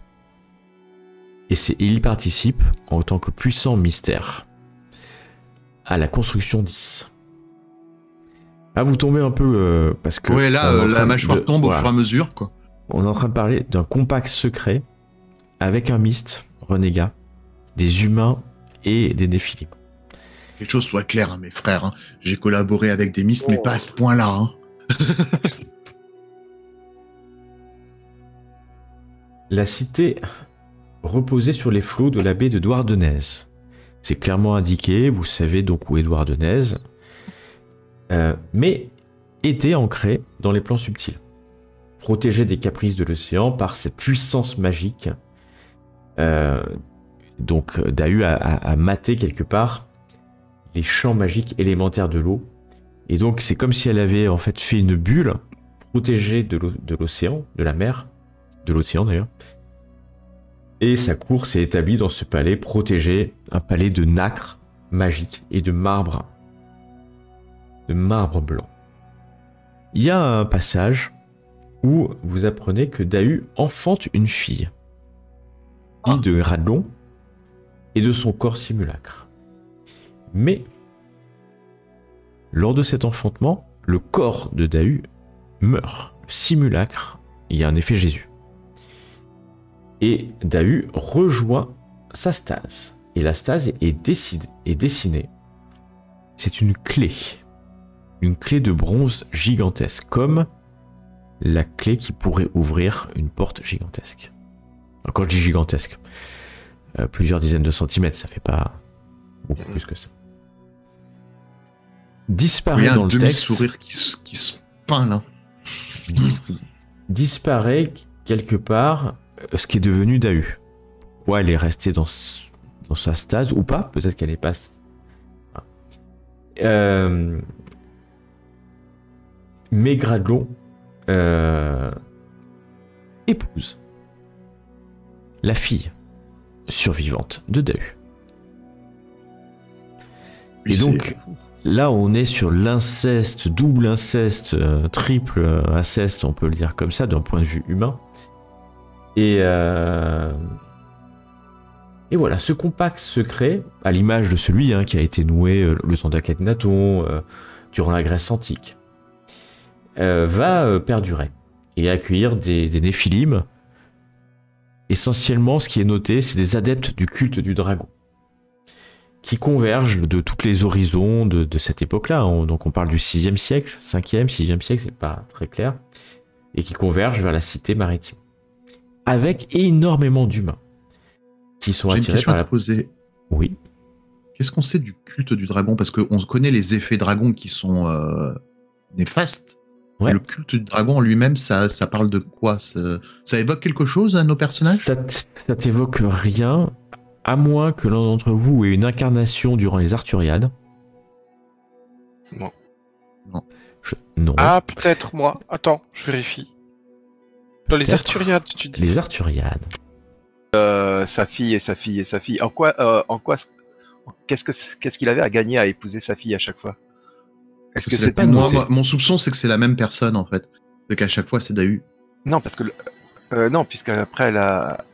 Et il participe, en tant que puissant mystère, à la construction d'Is. Là, vous tombez un peu parce que... Ouais, là, la mâchoire tombe au fur et à mesure, quoi. On est en train de parler d'un compact secret avec un Myst renégat, des humains et des Néphilim. Quelque chose soit clair, hein, mes frères. Hein. J'ai collaboré avec des Mysts, mais pas à ce point-là. Hein. La cité reposait sur les flots de la baie de Douardenez. C'est clairement indiqué, vous savez donc où est Douardenez, mais était ancré dans les plans subtils, protégé des caprices de l'océan par cette puissance magique. Donc Dahu a maté quelque part les champs magiques élémentaires de l'eau, et donc c'est comme si elle avait en fait fait une bulle protégée de l'océan, de la mer, de l'océan d'ailleurs. Et sa cour s'est établie dans ce palais protégé, un palais de nacre magique et de marbre blanc. Il y a un passage où vous apprenez que Dahu enfante une fille de Gradlon et de son corps simulacre. Mais lors de cet enfantement, le corps de Dahu meurt. Le simulacre, il y a un effet Jésus. Et Dahu rejoint sa stase. Et la stase est dessinée. C'est une clé. Une clé de bronze gigantesque. Comme la clé qui pourrait ouvrir une porte gigantesque. Quand je dis gigantesque, plusieurs dizaines de centimètres, ça fait pas beaucoup plus que ça. Disparaît dans le texte. Sourire qui se peint là. Disparaît quelque part ce qui est devenu Dahu. Ouais, elle est restée dans sa stase ou pas. Peut-être qu'elle est pas. Mégraglon épouse la fille survivante de Dahu. Et donc, là, on est sur l'inceste, double inceste, triple inceste, on peut le dire comme ça, d'un point de vue humain. Et voilà, ce compact secret, à l'image de celui qui a été noué le temps d'Akhenaton, durant la Grèce antique, va perdurer et accueillir des néphilim. Essentiellement, ce qui est noté, c'est des adeptes du culte du dragon, qui convergent de tous les horizons de cette époque-là. Donc on parle du 6e siècle, 5e, 6e siècle, c'est pas très clair, et qui convergent vers la cité maritime, avec énormément d'humains qui sont attirés par la... poser. Oui. Qu'est-ce qu'on sait du culte du dragon? Parce qu'on connaît les effets dragons qui sont néfastes. Ouais. Le culte du dragon en lui-même, ça parle de quoi? Ça évoque quelque chose à nos personnages? Ça t'évoque rien, à moins que l'un d'entre vous ait une incarnation durant les Arthuriades. Non. Non. Ah, peut-être moi. Attends, je vérifie. Dans les Arthuriades, tu dis? Les Arthuriades. Sa fille. En quoi qu'est-ce qu'il avait à gagner à épouser sa fille à chaque fois? Est-ce que c'est pas moi, mon soupçon, c'est que c'est la même personne en fait, c'est qu'à chaque fois c'est Dahu. Non, parce que non, puisqu'après elle a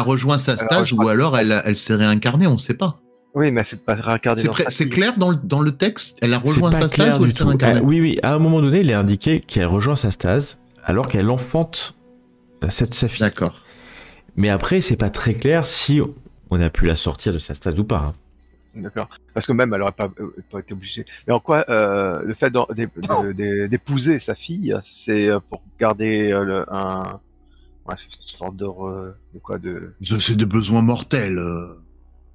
rejoint sa stase ou alors elle s'est réincarnée, on sait pas. Oui, mais c'est pas réincarné. C'est clair dans le texte, elle a rejoint sa stase ou elle s'est réincarnée? Oui, à un moment donné, il est indiqué qu'elle rejoint sa stase alors qu'elle enfante sa fille. D'accord. Mais après, c'est pas très clair si on a pu la sortir de sa stase ou pas. D'accord. Parce que même elle aurait pas été obligée. Mais en quoi le fait d'épouser sa fille, c'est pour garder c'est une sorte de quoi de. C'est des besoins mortels.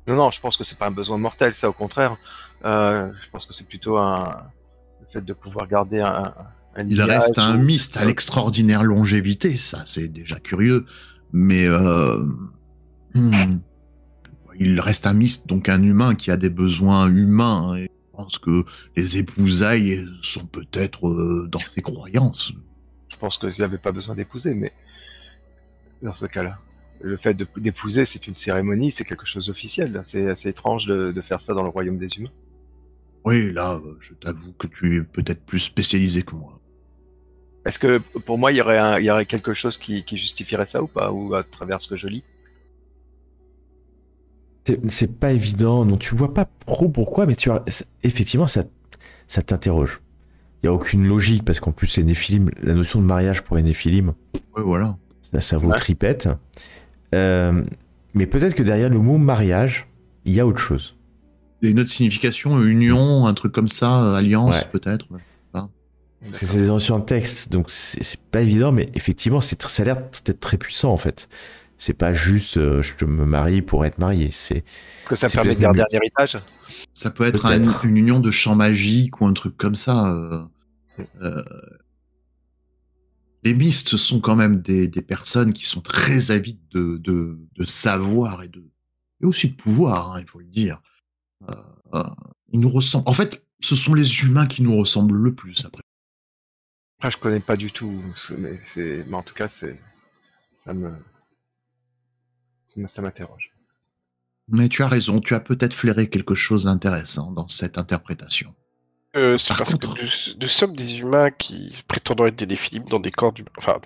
Non, je pense que c'est pas un besoin mortel, ça au contraire. Je pense que c'est plutôt le fait de pouvoir garder un il reste un myste à l'extraordinaire longévité, ça c'est déjà curieux. Mais il reste un myste, donc un humain qui a des besoins humains. Et je pense que les épousailles sont peut-être dans ses croyances. Je pense qu'il n'avait pas besoin d'épouser, mais dans ce cas-là, le fait d'épouser, c'est une cérémonie, c'est quelque chose d'officiel. C'est assez étrange de faire ça dans le royaume des humains. Oui, là, je t'avoue que tu es peut-être plus spécialisé que moi. Est-ce que pour moi, il y aurait quelque chose qui justifierait ça ou pas, ou à travers ce que je lis? C'est pas évident, non, tu vois pas trop pourquoi, mais effectivement, ça t'interroge. Il n'y a aucune logique, parce qu'en plus, les néphilim, la notion de mariage pour les néphilim, ouais, voilà. Ça vaut tripette. Mais peut-être que derrière le mot mariage, il y a autre chose. Il y a une autre signification, union, un truc comme ça, alliance, peut-être. C'est des anciens textes, donc c'est pas évident, mais effectivement, ça a l'air d'être très puissant, en fait. C'est pas juste je me marie pour être marié. Est-ce que ça permet de garder un héritage? Ça peut être une union de champ magique ou un truc comme ça. Les mystes sont quand même des personnes qui sont très avides de savoir et aussi de pouvoir, il faut le dire. Ils nous ressemblent. En fait, ce sont les humains qui nous ressemblent le plus après. Après, je connais pas du tout, mais en tout cas, ça m'interroge. Mais tu as raison, tu as peut-être flairé quelque chose d'intéressant dans cette interprétation. C'est parce que nous sommes des humains qui prétendons être des néphilim dans des corps d'humains. Enfin,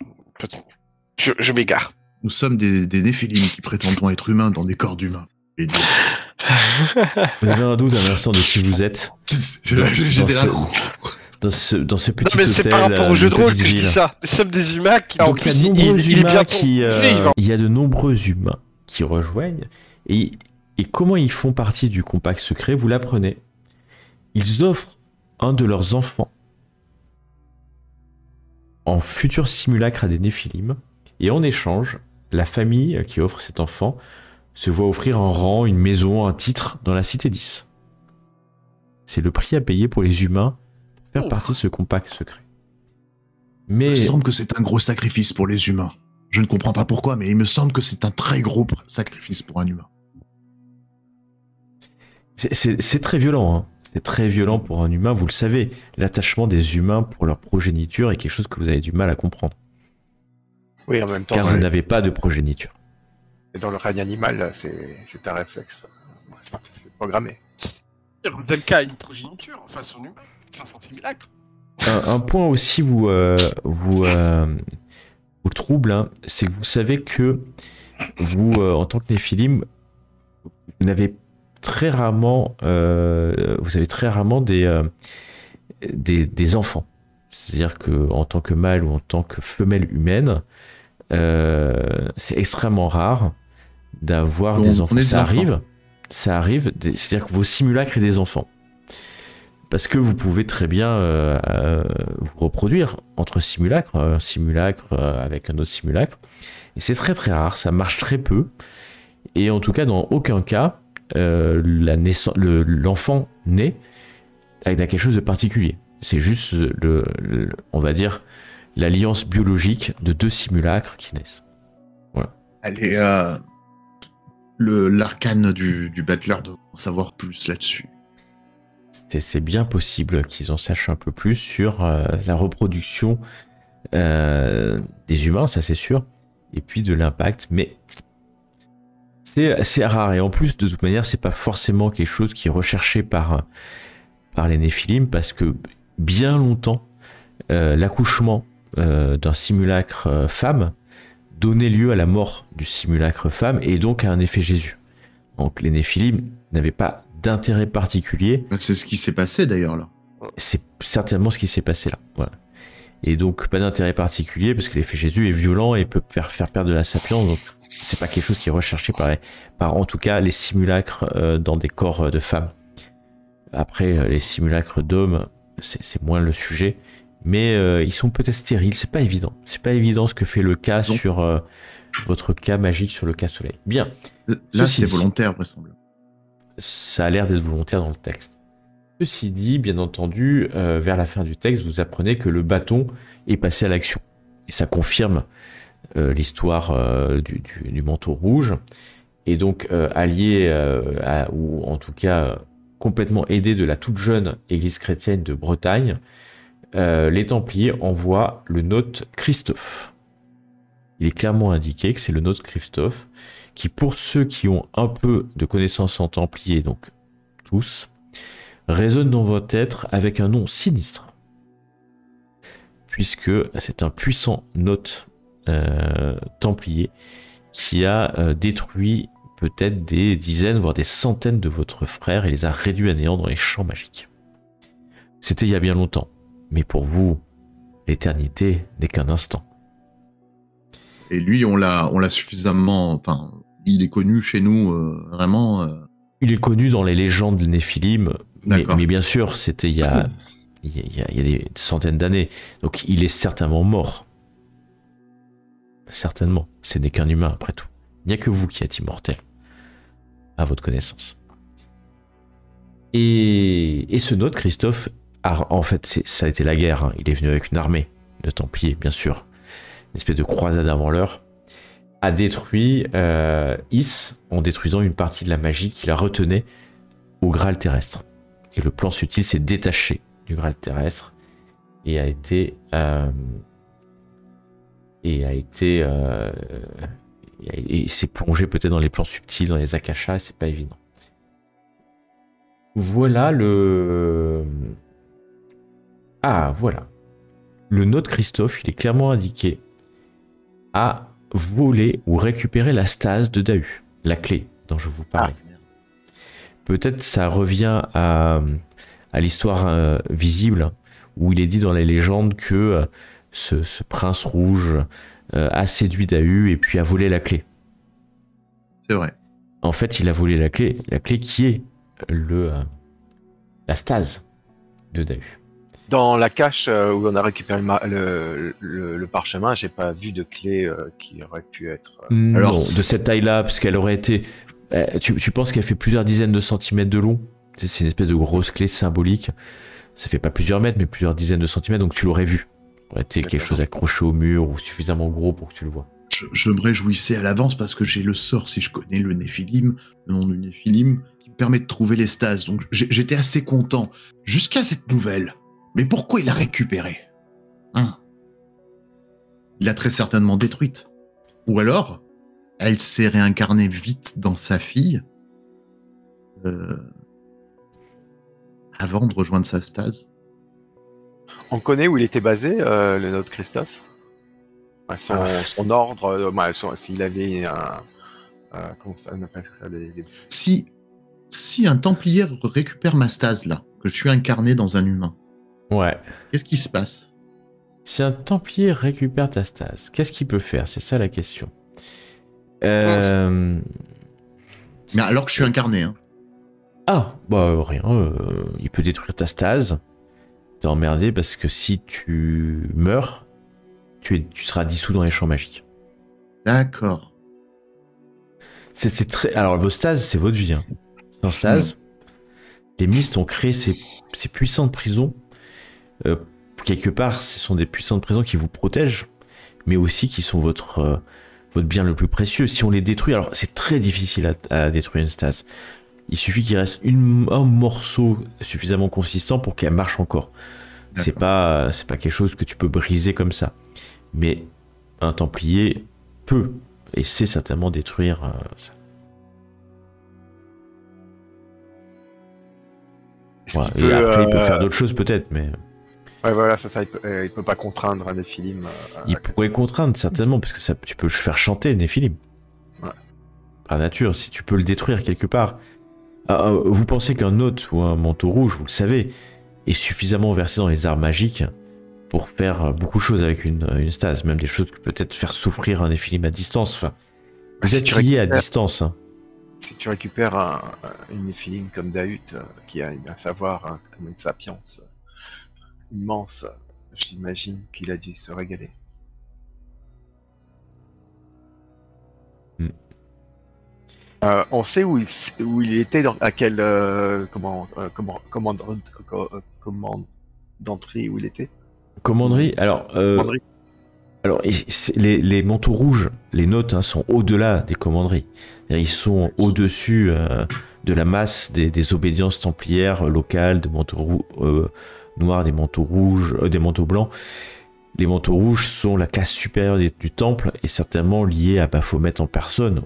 je m'égare. Nous sommes des néphilim qui prétendons être humains dans des corps d'humains. Vous avez un doute à l'instant de qui vous êtes? J'étais là. dans ce petit Non, mais c'est par hôtel, rapport au jeu de d'une rôle que petite je dis ville. ça. Nous sommes des humains qui, en Donc plus, il y a de nombreux il est humains bien qui, vivant. il y a de nombreux humains qui rejoignent et comment ils font partie du compact secret, vous l'apprenez. Ils offrent un de leurs enfants en futur simulacre à des Néphilim et en échange, la famille qui offre cet enfant se voit offrir un rang, une maison, un titre dans la cité 10. C'est le prix à payer pour les humains pour faire partie de ce compact secret. Mais Il me semble que c'est un gros sacrifice pour les humains. Je ne comprends pas pourquoi, mais il me semble que c'est un très gros sacrifice pour un humain. c'est très violent, hein. C'est très violent pour un humain, vous le savez. L'attachement des humains pour leur progéniture est quelque chose que vous avez du mal à comprendre. Oui, en même temps, Car vous n'avez pas de progéniture. dans le règne animal, c'est un réflexe. C'est programmé. Rudelka a une progéniture, enfin son humain, enfin son simulacre. Un point aussi vous trouble, hein, c'est que vous savez que vous, en tant que Néphilim, vous avez très rarement des enfants. C'est-à-dire que en tant que mâle ou en tant que femelle humaine, c'est extrêmement rare d'avoir des enfants. Ça arrive, c'est-à-dire que vos simulacres aient des enfants. Parce que vous pouvez très bien vous reproduire entre simulacres, un simulacre avec un autre simulacre. Et c'est très très rare, ça marche très peu. Et en tout cas, dans aucun cas, l'enfant naît avec quelque chose de particulier. C'est juste, on va dire, l'alliance biologique de deux simulacres qui naissent. Voilà. Allez, l'arcane du Battler doit en savoir plus là-dessus. C'est bien possible qu'ils en sachent un peu plus sur la reproduction des humains, ça c'est sûr, et puis de l'impact, mais c'est rare. Et en plus, de toute manière, c'est pas forcément quelque chose qui est recherché par les Néphilim, parce que bien longtemps, l'accouchement d'un simulacre femme donnait lieu à la mort du simulacre femme et donc à un effet Jésus. Donc les Néphilim n'avaient pas d'intérêt particulier. C'est ce qui s'est passé d'ailleurs là. C'est certainement ce qui s'est passé là. Voilà. Et donc pas d'intérêt particulier parce que l'effet Jésus est violent et peut faire perdre de la sapience. Donc c'est pas quelque chose qui est recherché par en tout cas les simulacres dans des corps de femmes. Après les simulacres d'hommes, c'est moins le sujet. Mais ils sont peut-être stériles, c'est pas évident. C'est pas évident ce que fait le cas sur votre cas magique sur le cas soleil. Bien. Là, c'est volontaire, vraisemblablement. Ça a l'air d'être volontaire dans le texte. Ceci dit, bien entendu, vers la fin du texte, vous apprenez que le bâton est passé à l'action. Et ça confirme l'histoire du manteau rouge. Et donc, allié, ou en tout cas complètement aidé de la toute jeune église chrétienne de Bretagne, les Templiers envoient le nôte Christophe. Il est clairement indiqué que c'est le nôte Christophe qui, pour ceux qui ont un peu de connaissances en Templiers, donc tous, résonne dans votre être avec un nom sinistre. Puisque c'est un puissant nôte Templier qui a détruit peut-être des dizaines, voire des centaines de votre frère et les a réduits à néant dans les champs magiques. C'était il y a bien longtemps. Mais pour vous, l'éternité n'est qu'un instant. Et lui, on l'a suffisamment... Enfin, il est connu chez nous, vraiment... Il est connu dans les légendes Néphilim, mais bien sûr, c'était il y a des centaines d'années. Donc il est certainement mort. Certainement. Ce n'est qu'un humain, après tout. Il n'y a que vous qui êtes immortel, à votre connaissance. Et ce nôtre, Christophe... en fait, ça a été la guerre. Hein. Il est venu avec une armée de Templiers, bien sûr. Une espèce de croisade avant l'heure. A détruit Is en détruisant une partie de la magie qui la retenait au Graal terrestre. Et le plan subtil s'est détaché du Graal terrestre et s'est plongé peut-être dans les plans subtils, dans les akashas, et c'est pas évident. Voilà le... Ah, voilà. Le nôte Christophe, il est clairement indiqué à voler ou récupérer la stase de Dahu, la clé dont je vous parlais. Peut-être ça revient à l'histoire visible où il est dit dans la légende que ce prince rouge a séduit Dahu et puis a volé la clé. C'est vrai. En fait, il a volé la clé qui est la stase de Dahu. Dans la cache où on a récupéré le parchemin, j'ai pas vu de clé qui aurait pu être. Alors, Non, de cette taille-là, parce qu'elle aurait été. Tu penses qu'elle fait plusieurs dizaines de centimètres de long? C'est une espèce de grosse clé symbolique. Ça fait pas plusieurs mètres, mais plusieurs dizaines de centimètres, donc tu l'aurais vu. Ça aurait été quelque chose accroché au mur ou suffisamment gros pour que tu le vois. Je me réjouissais à l'avance parce que j'ai le sort, si je connais le Néphilim, le nom du Néphilim, qui me permet de trouver les stases. Donc j'étais assez content. Jusqu'à cette nouvelle. Mais pourquoi il l'a récupérée? Il l'a très certainement détruite. Ou alors, elle s'est réincarnée vite dans sa fille avant de rejoindre sa stase. On connaît où il était basé, le nôtre Christophe? Son ordre, s'il avait un. Comment ça on appelle ça Si un Templier récupère ma stase là, que je suis incarné dans un humain, Ouais. qu'est-ce qui se passe? Si un Templier récupère ta stase, qu'est-ce qu'il peut faire? C'est ça la question. Mais alors que je suis incarné, hein. Ah, bah rien. Il peut détruire ta stase. T'es emmerdé parce que si tu meurs, tu seras dissous dans les champs magiques. D'accord. C'est très. Alors, vos stases, c'est votre vie. Hein. Sans stase, les Mystes ont créé ces puissantes prisons. Quelque part, ce sont des puissantes prisons qui vous protègent, mais aussi qui sont votre bien le plus précieux. Si on les détruit, alors c'est très difficile à détruire une stase. Il suffit qu'il reste un morceau suffisamment consistant pour qu'elle marche encore. C'est pas quelque chose que tu peux briser comme ça. Mais un Templier peut et sait certainement détruire ça. Voilà. Et après, il peut faire d'autres choses peut-être, mais... Ouais, voilà, il peut pas contraindre un Néphilim. Il pourrait contraindre certainement, parce que tu peux le faire chanter, Néphilim. Ouais. Par nature, si tu peux le détruire quelque part. Vous pensez qu'un hôte ou un manteau rouge, vous le savez, est suffisamment versé dans les arts magiques pour faire beaucoup de choses avec une stase, même des choses que peut-être faire souffrir un Néphilim à distance. Enfin, vous êtes lié à distance. Hein. Si tu récupères une Néphilim comme Dahu, qui a un savoir, une sapience immense, j'imagine qu'il a dû se régaler. On sait où il était, à quelle commandanterie où il était. Commanderie. Alors, Commanderie. alors les manteaux rouges, les notes hein, sont au-delà des commanderies. Ils sont au-dessus de la masse des obédiences templières locales, des manteaux noirs, des manteaux rouges, des manteaux blancs. Les manteaux rouges sont la classe supérieure du temple et certainement liés à Baphomet en personne,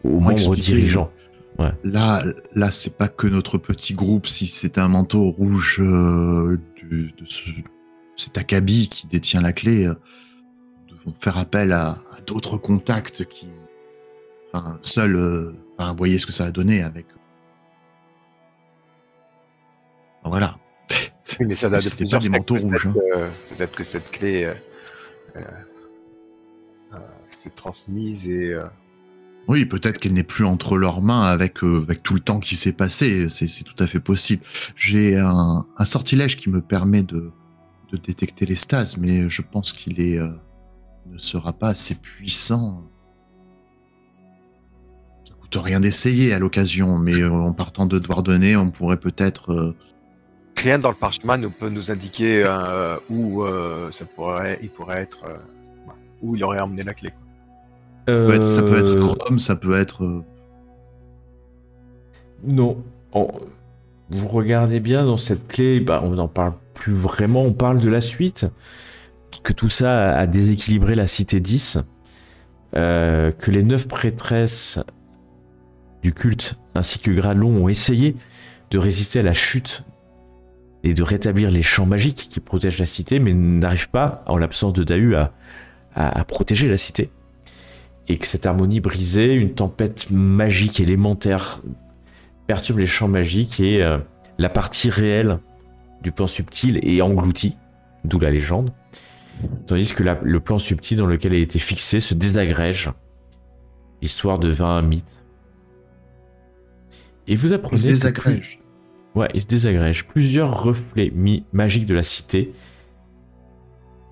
aux membres dirigeants. Ouais. Là, c'est pas que notre petit groupe. Si c'est un manteau rouge cet acabit qui détient la clé, nous devons faire appel à d'autres contacts qui, seuls, vous voyez ce que ça a donné avec. Voilà. Oui, mais ça date de C'était pas des manteaux rouges. Peut-être que cette clé s'est transmise et. Oui, peut-être qu'elle n'est plus entre leurs mains avec tout le temps qui s'est passé. C'est tout à fait possible. J'ai un sortilège qui me permet de détecter les stases, mais je pense qu'il ne sera pas assez puissant. Ça coûte rien d'essayer à l'occasion, mais en partant de Douarnenez, on pourrait peut-être... Rien dans le parchemin peut nous indiquer où il pourrait être, où il aurait emmené la clé. Ça peut être Rome, ça peut être... Non. Vous regardez bien dans cette clé, on n'en parle plus vraiment, on parle de la suite. Que tout ça a déséquilibré la cité 10. Que les 9 prêtresses du culte ainsi que Gralon ont essayé de résister à la chute et de rétablir les champs magiques qui protègent la cité, mais n'arrivent pas, en l'absence de Dahu, à protéger la cité. Et que cette harmonie brisée, une tempête magique élémentaire perturbe les champs magiques et la partie réelle du plan subtil est englouti, d'où la légende, tandis que le plan subtil dans lequel elle était fixée se désagrège. L'histoire devint un mythe. Et vous apprenez... Il se désagrège. Ouais, il se désagrège. Plusieurs reflets magiques de la cité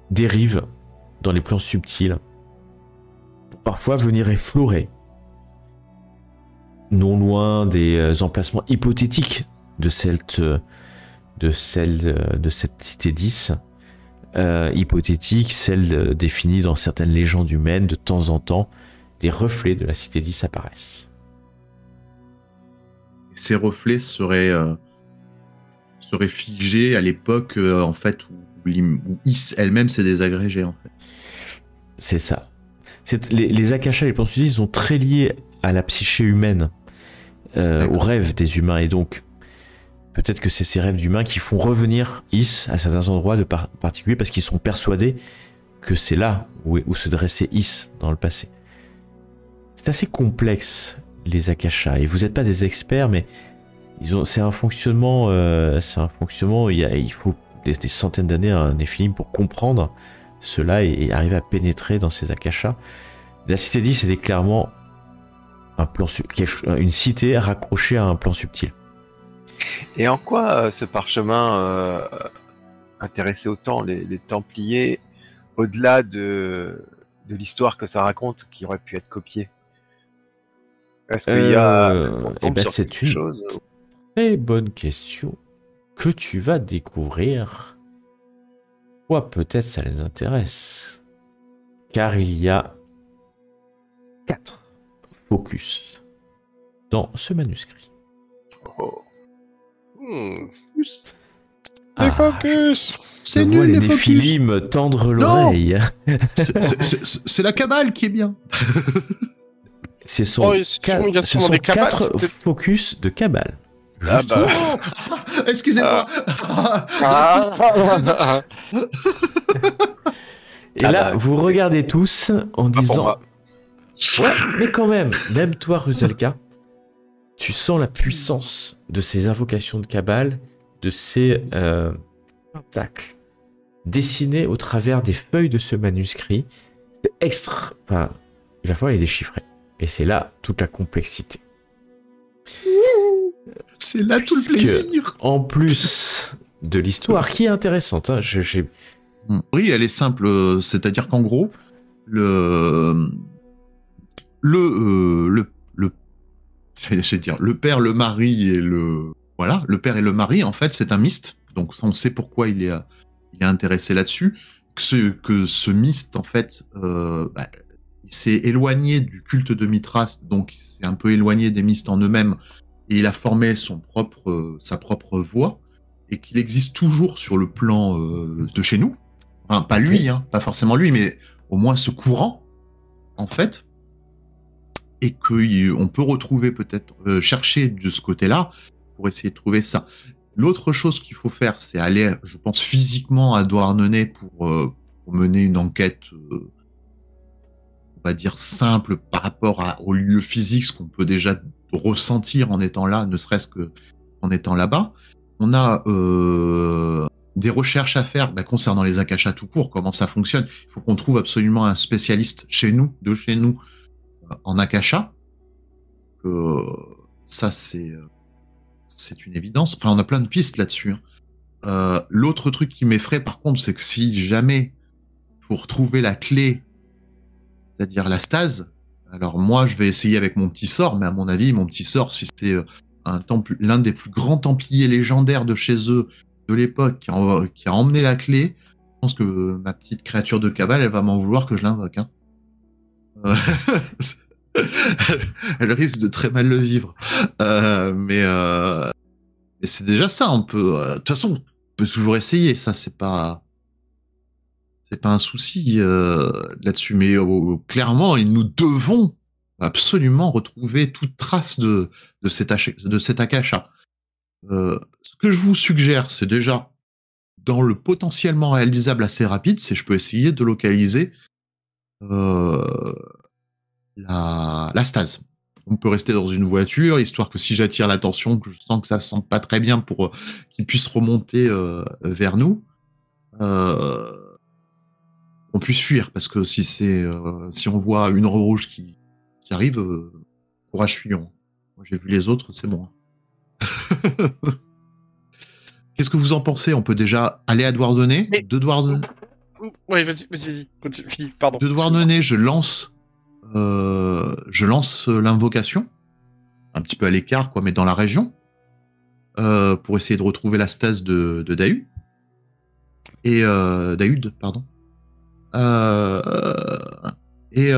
dérivent dans les plans subtils pour parfois venir effleurer non loin des emplacements hypothétiques de cette cité 10, hypothétique, celle définie dans certaines légendes humaines. De temps en temps, des reflets de la cité 10 apparaissent. Ces reflets seraient figés à l'époque en fait où Is elle-même s'est désagrégée en fait. C'est ça. Les akashas et les plans subtils sont très liés à la psyché humaine, aux rêves des humains, et donc peut-être que c'est ces rêves d'humains qui font revenir Is à certains endroits de particuliers parce qu'ils sont persuadés que c'est là où se dressait Is dans le passé. C'est assez complexe, les akashas, et vous n'êtes pas des experts, mais c'est un fonctionnement, il faut des centaines d'années à un Néphilim pour comprendre cela et arriver à pénétrer dans ces akashas. La cité 10 c'était clairement une cité raccrochée à un plan subtil. Et en quoi ce parchemin intéressait autant les Templiers, au-delà de l'histoire que ça raconte, qui aurait pu être copiée? Est-ce qu'il y a c'est une chose très bonne question que tu vas découvrir. Toi, peut-être ça les intéresse. Car il y a 4 focus dans ce manuscrit. Les focus. C'est Je vois nul les les focus. Néphilim tendre l'oreille. C'est la cabale qui est bien. Ce sont il y a ce sûrement sont des cabales, 4 c'est peut-être- focus de cabale. Ah bah. Oh excusez-moi. Et là, vous regardez tous en pour disant... moi. Ouais, mais quand même, même toi, Ruzelka, tu sens la puissance de ces invocations de cabale, de ces pentacles dessinés au travers des feuilles de ce manuscrit. C'est Enfin, il va falloir les déchiffrer. Et c'est là toute la complexité. C'est là tout le Puisque, plaisir. En plus de l'histoire, qui est intéressante, hein, Oui, elle est simple. C'est-à-dire qu'en gros, le père, le mari et le père et le mari, en fait, c'est un myste. Donc, on sait pourquoi il est intéressé là-dessus. Que ce myste, en fait, il s'est éloigné du culte de Mithras, donc il s'est un peu éloigné des mystes en eux-mêmes, et il a formé sa propre voie, et qu'il existe toujours sur le plan de chez nous. Enfin, pas lui, hein, pas forcément lui, mais au moins ce courant, en fait, et qu'on peut retrouver peut-être, chercher de ce côté-là pour essayer de trouver ça. L'autre chose qu'il faut faire, c'est aller, je pense, physiquement à Douarnenez pour mener une enquête, on va dire, simple par rapport au lieu physique, ce qu'on peut déjà ressentir en étant là, ne serait-ce qu'en étant là-bas. On a des recherches à faire concernant les akashas tout court, comment ça fonctionne. Il faut qu'on trouve absolument un spécialiste chez nous, en akasha. Ça, c'est une évidence. Enfin, on a plein de pistes là-dessus. L'autre truc qui m'effraie, par contre, c'est que si jamais il faut retrouver la clé, c'est-à-dire la stase, alors moi, je vais essayer avec mon petit sort, mais à mon avis, mon petit sort, si c'est l'un des plus grands templiers légendaires de chez eux, de l'époque, qui a emmené la clé, je pense que ma petite créature de cabale, elle va m'en vouloir que je l'invoque. Hein. Elle risque de très mal le vivre. Mais c'est déjà ça, on peut... De toute façon, on peut toujours essayer, ça, c'est pas un souci là-dessus. Mais clairement, nous devons absolument retrouver toute trace de cet akasha. Ce que je vous suggère, c'est déjà, dans le potentiellement réalisable assez rapide, c'est je peux essayer de localiser la stase. on peut rester dans une voiture, histoire que si j'attire l'attention, que je sens que ça sent pas très bien pour qu'il puisse remonter vers nous, on puisse fuir. Parce que si on voit une rouge qui arrive, courage fuyons. Moi, j'ai vu les autres, c'est bon. Qu'est-ce que vous en pensez? On peut déjà aller à Douarnenez. Mais- De Douarnenez, Ouais, vas-y. Continue, Philippe, pardon. de Douarnenez, je lance l'invocation. Un petit peu à l'écart, quoi, mais dans la région. Pour essayer de retrouver la stase de Dahu. Et Daoud, pardon. Et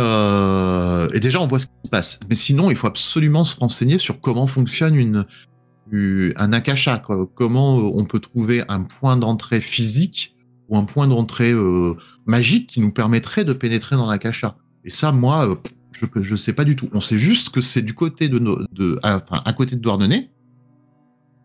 déjà, on voit ce qui se passe. Mais sinon, il faut absolument se renseigner sur comment fonctionne un akasha, quoi. Comment on peut trouver un point d'entrée physique ou un point d'entrée magique qui nous permettrait de pénétrer dans l'akasha. Et ça, moi, je sais pas du tout. On sait juste que c'est du côté à côté de Douarnenez.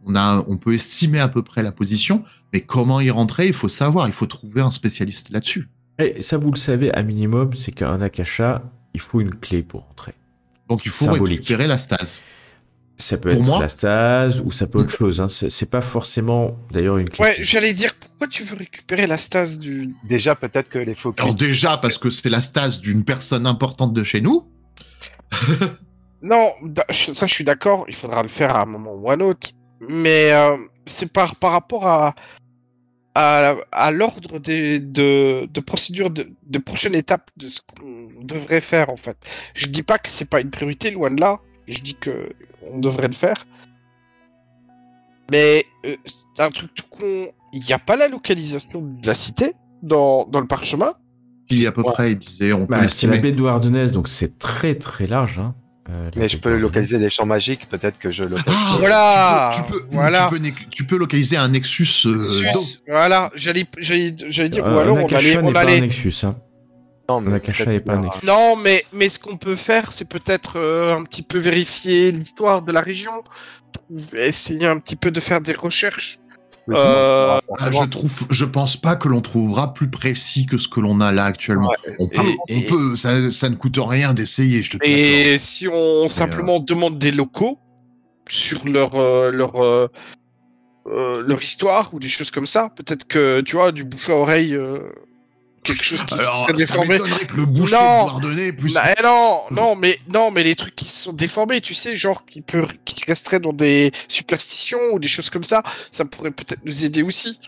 On peut estimer à peu près la position, mais comment y rentrer, il faut savoir, il faut trouver un spécialiste là-dessus. Et ça, vous le savez, à minimum, c'est qu'un akasha, il faut une clé pour entrer. Donc il faut Symbolique. récupérer la stase. Ça peut Pour être moi- la stase ou ça peut être autre chose. Hein. C'est pas forcément, d'ailleurs, une clé. Ouais, j'allais dire, pourquoi tu veux récupérer la stase du... Déjà, peut-être que les focus. Alors déjà, parce que c'est la stase d'une personne importante de chez nous. Non, ça je suis d'accord, il faudra le faire à un moment ou à un autre. Mais c'est par rapport à l'ordre de procédure de prochaine étape de ce qu'on devrait faire en fait. Je dis pas que c'est pas une priorité, loin de là. Je dis que on devrait le faire. Mais c'est un truc tout con. Il n'y a pas la localisation de la cité dans le parchemin. Il y a à peu près, il disait, on peut Bah, c'est la l'estimer. baie de Douarnenez, donc c'est très très large. Hein. La Mais je baie peux de localiser des champs magiques, peut-être que je localise. Ah, Voilà, voilà. Tu peux localiser un nexus d'eau. Voilà, j'allais dire, ou Un alors akasha n'est on pas un allait. nexus. Hein. Non, Un mais akasha peut-être n'est pas un qu'il y a- nexus. Non, mais ce qu'on peut faire, c'est peut-être un petit peu vérifier l'histoire de la région, essayer un petit peu de faire des recherches. Oui, sinon, Euh, Je pense pas que l'on trouvera plus précis que ce que l'on a là actuellement. Ouais, On peut, ça ne coûte rien d'essayer, je te l'accorde. Et si on simplement demande des locaux sur leur histoire ou des choses comme ça, peut-être que tu vois du bouche à oreille, quelque chose qui Alors, serait ça déformé. m'étonnerait que le boucher Non. de Douarnenez puisse... Non, mais les trucs qui sont déformés, tu sais, genre qui resteraient dans des superstitions ou des choses comme ça pourrait peut-être nous aider aussi.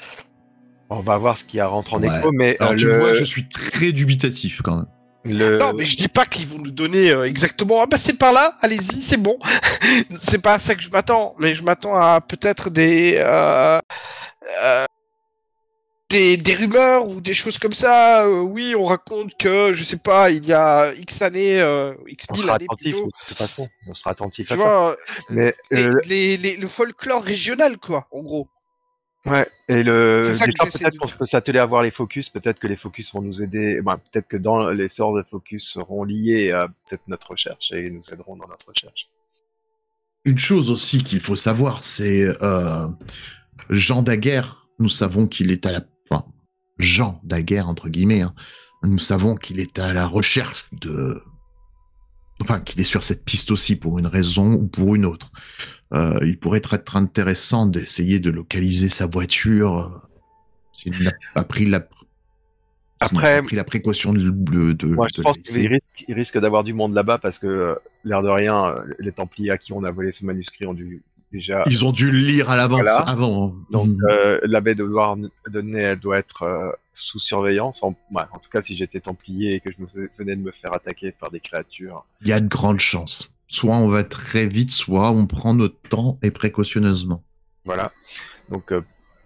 On va voir ce qui rentre en Ouais. écho, mais Alors, tu vois, je suis très dubitatif quand même. Non, mais je dis pas qu'ils vont nous donner exactement. Ah bah c'est par là, allez-y, c'est bon. C'est pas à ça que je m'attends, mais je m'attends à peut-être des rumeurs ou des choses comme ça. Oui, on raconte que je sais pas, il y a X années, X on mille sera années attentif plutôt. de toute façon. On sera attentif Tu à ça. vois, Mais le folklore régional quoi, en gros. ouais, et le C'est ça que déjà, j'essaie peut-être de qu'on dire. peut s'atteler à voir les focus, peut-être que les focus vont nous aider, peut-être que dans les sorts de focus seront liés à peut-être notre recherche et nous aideront dans notre recherche. Une chose aussi qu'il faut savoir, c'est Jean Daguerre, nous savons qu'il est à la... Enfin, Jean Daguerre, entre guillemets, hein, nous savons qu'il est à la recherche de... Enfin, qu'il est sur cette piste aussi pour une raison ou pour une autre. Il pourrait être intéressant d'essayer de localiser sa voiture s'il n'a pas pris la... s'il n'a Après- pas pris la précaution de Moi, je pense laisser. qu'il risque d'avoir du monde là-bas parce que, l'air de rien, les Templiers à qui on a volé ce manuscrit ont dû déjà. Ils ont dû le lire à l'avance, Voilà. avant. Donc, l'abbé de Douarnenez, elle doit être sous surveillance. En tout cas, si j'étais Templier et que je venais de me faire attaquer par des créatures. Il y a de grandes chances. Soit on va très vite, soit on prend notre temps et précautionneusement. Voilà. Donc,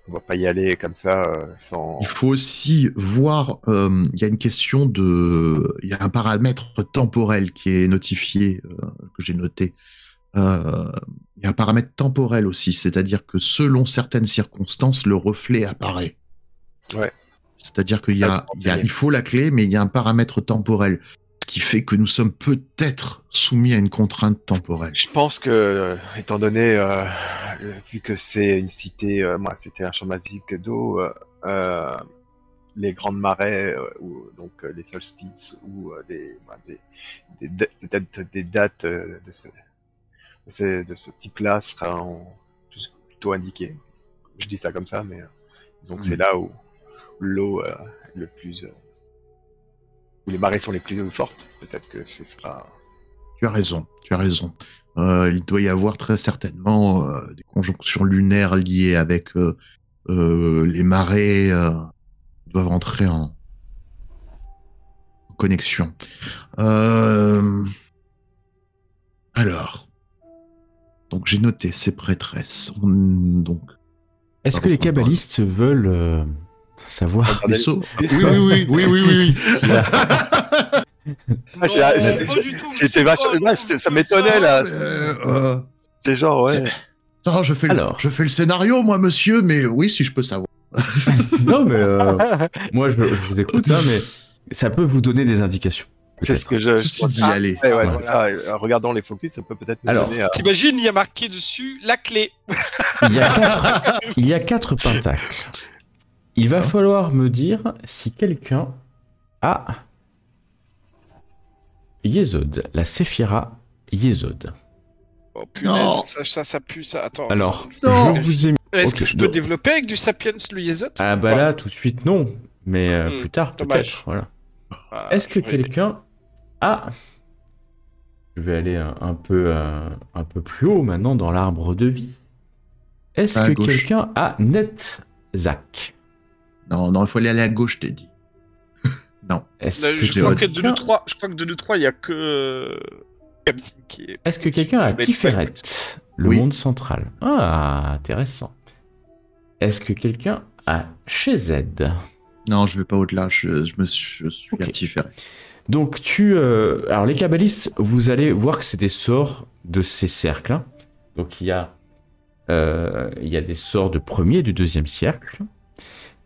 on va pas y aller comme ça sans. Il faut aussi voir, il y a une question il y a un paramètre temporel qui est notifié, que j'ai noté. Il y a un paramètre temporel aussi, c'est-à-dire que selon certaines circonstances, le reflet apparaît. Ouais. C'est-à-dire il faut la clé, mais il y a un paramètre temporel, ce qui fait que nous sommes peut-être soumis à une contrainte temporelle. Je pense que, étant donné, vu que c'est une cité, c'était un champ magique d'eau, les grandes marées, ou donc les solstices, ou peut-être des dates de ce type-là seront plutôt indiquées. Je dis ça comme ça, mais disons que c'est là où l'eau est le plus... où les marées sont les plus fortes. Peut-être que ce sera... Tu as raison. Il doit y avoir très certainement des conjonctions lunaires liées avec les marées doivent entrer en connexion. Alors, donc j'ai noté ces prêtresses. Donc, Est-ce que les kabbalistes veulent savoir les sauts. Oui. J'étais vachement... ça m'étonnait, là. C'est genre, ouais. Non, je fais le scénario, moi, monsieur, mais oui, si je peux savoir. Non, mais moi, je vous écoute, hein, mais ça peut vous donner des indications. C'est ce que je... Ceci dit, allez. Ouais, c'est ça. Regardons les focus, ça peut peut-être nous donner... T'imagines, il y a marqué dessus la clé. Il y a 4 pentacles. Il va falloir me dire si quelqu'un a Yesod, la Séphira Yesod. Oh punaise, ça pue ça. Attends. Alors, non. je vous ai mis... Est-ce Ok, que je peux donc- développer avec du Sapiens le Yesod? Ah bah là, tout de suite, non. Mais plus tard, dommage. peut-être. Voilà. Ah, Est-ce que j'aurais- quelqu'un a... Je vais aller un peu plus haut maintenant dans l'arbre de vie. Est-ce À que gauche. quelqu'un a Netzach? Non, il faut aller à la gauche, t'as dit. Non. Est-ce Je que crois j'ai que de nous trois, il y a que Captain qui est. Est-ce que quelqu'un a Mais Tiferet, le Oui. monde central? Ah, intéressant. Est-ce que quelqu'un a Shezed? Non, je vais pas au-delà, je suis Ok. à Tiferet. Donc alors les kabbalistes, vous allez voir que c'est des sorts de ces cercles, hein. Donc il y a des sorts de premier et du deuxième cercle,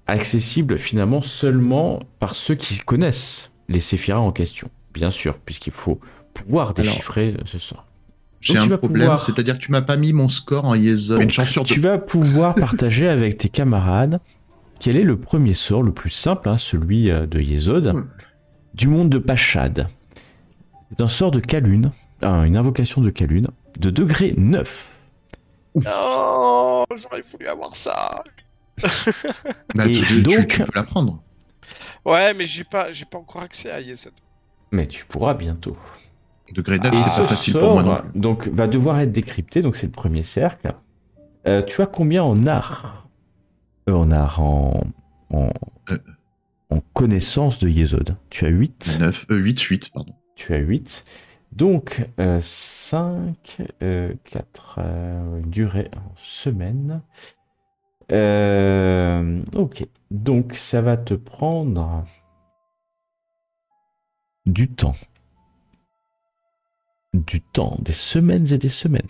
accessibles finalement seulement par ceux qui connaissent les séphiras en question, bien sûr, puisqu'il faut pouvoir déchiffrer ce sort. J'ai Donc, tu un vas problème, pouvoir- c'est-à-dire que tu m'as pas mis mon score en Yesod. Donc, Une chance sur deux. tu vas pouvoir partager avec tes camarades quel est le premier sort, le plus simple, hein, celui de Yesod, du monde de Pachad. C'est un sort de Kalun, une invocation de Kalun, de degré 9. Oh, j'aurais voulu avoir ça. Bah, Et tu donc- peux la prendre. Ouais, mais j'ai pas encore accès à Yesod. Mais tu pourras bientôt. Degré 9, Et c'est pas ce facile pour moi non sort, plus. donc, va devoir être décrypté, donc c'est le premier cercle. Tu as combien en art en connaissance de Yesod. Tu as 8. 8, pardon. Tu as 8. Donc, 5, 4, durée en semaine. Ok. Donc, ça va te prendre du temps. Du temps, des semaines et des semaines.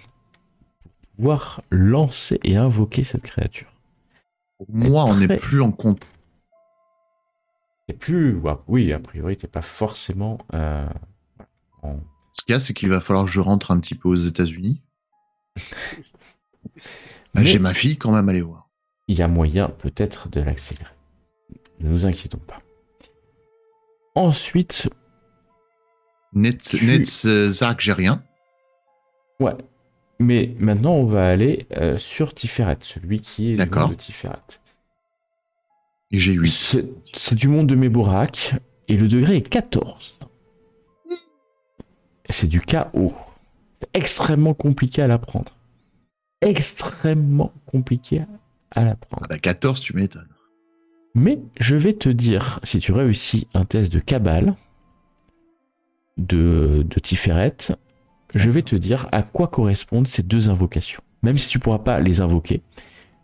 Pour pouvoir lancer et invoquer cette créature. Pour moi, on n'est très- plus en compte. Et plus, oui, a priori, t'es pas forcément en... Ce qu'il y a, c'est qu'il va falloir que je rentre un petit peu aux États-Unis. Bah, Mais- j'ai ma fille quand même à aller voir. Il y a moyen peut-être de l'accélérer. Ne nous inquiétons pas. Ensuite, Netzach, j'ai rien. ouais. Mais maintenant, on va aller sur Tiferet, celui qui est le D'accord. monde de Tiferet. Et j'ai 8. C'est du monde de Méborak, et le degré est 14. C'est du chaos. C'est extrêmement compliqué à l'apprendre. Extrêmement compliqué à l'apprendre. Ah bah 14, tu m'étonnes. Mais je vais te dire, si tu réussis un test de Cabale, de Tiferet, je vais te dire à quoi correspondent ces deux invocations. Même si tu ne pourras pas les invoquer,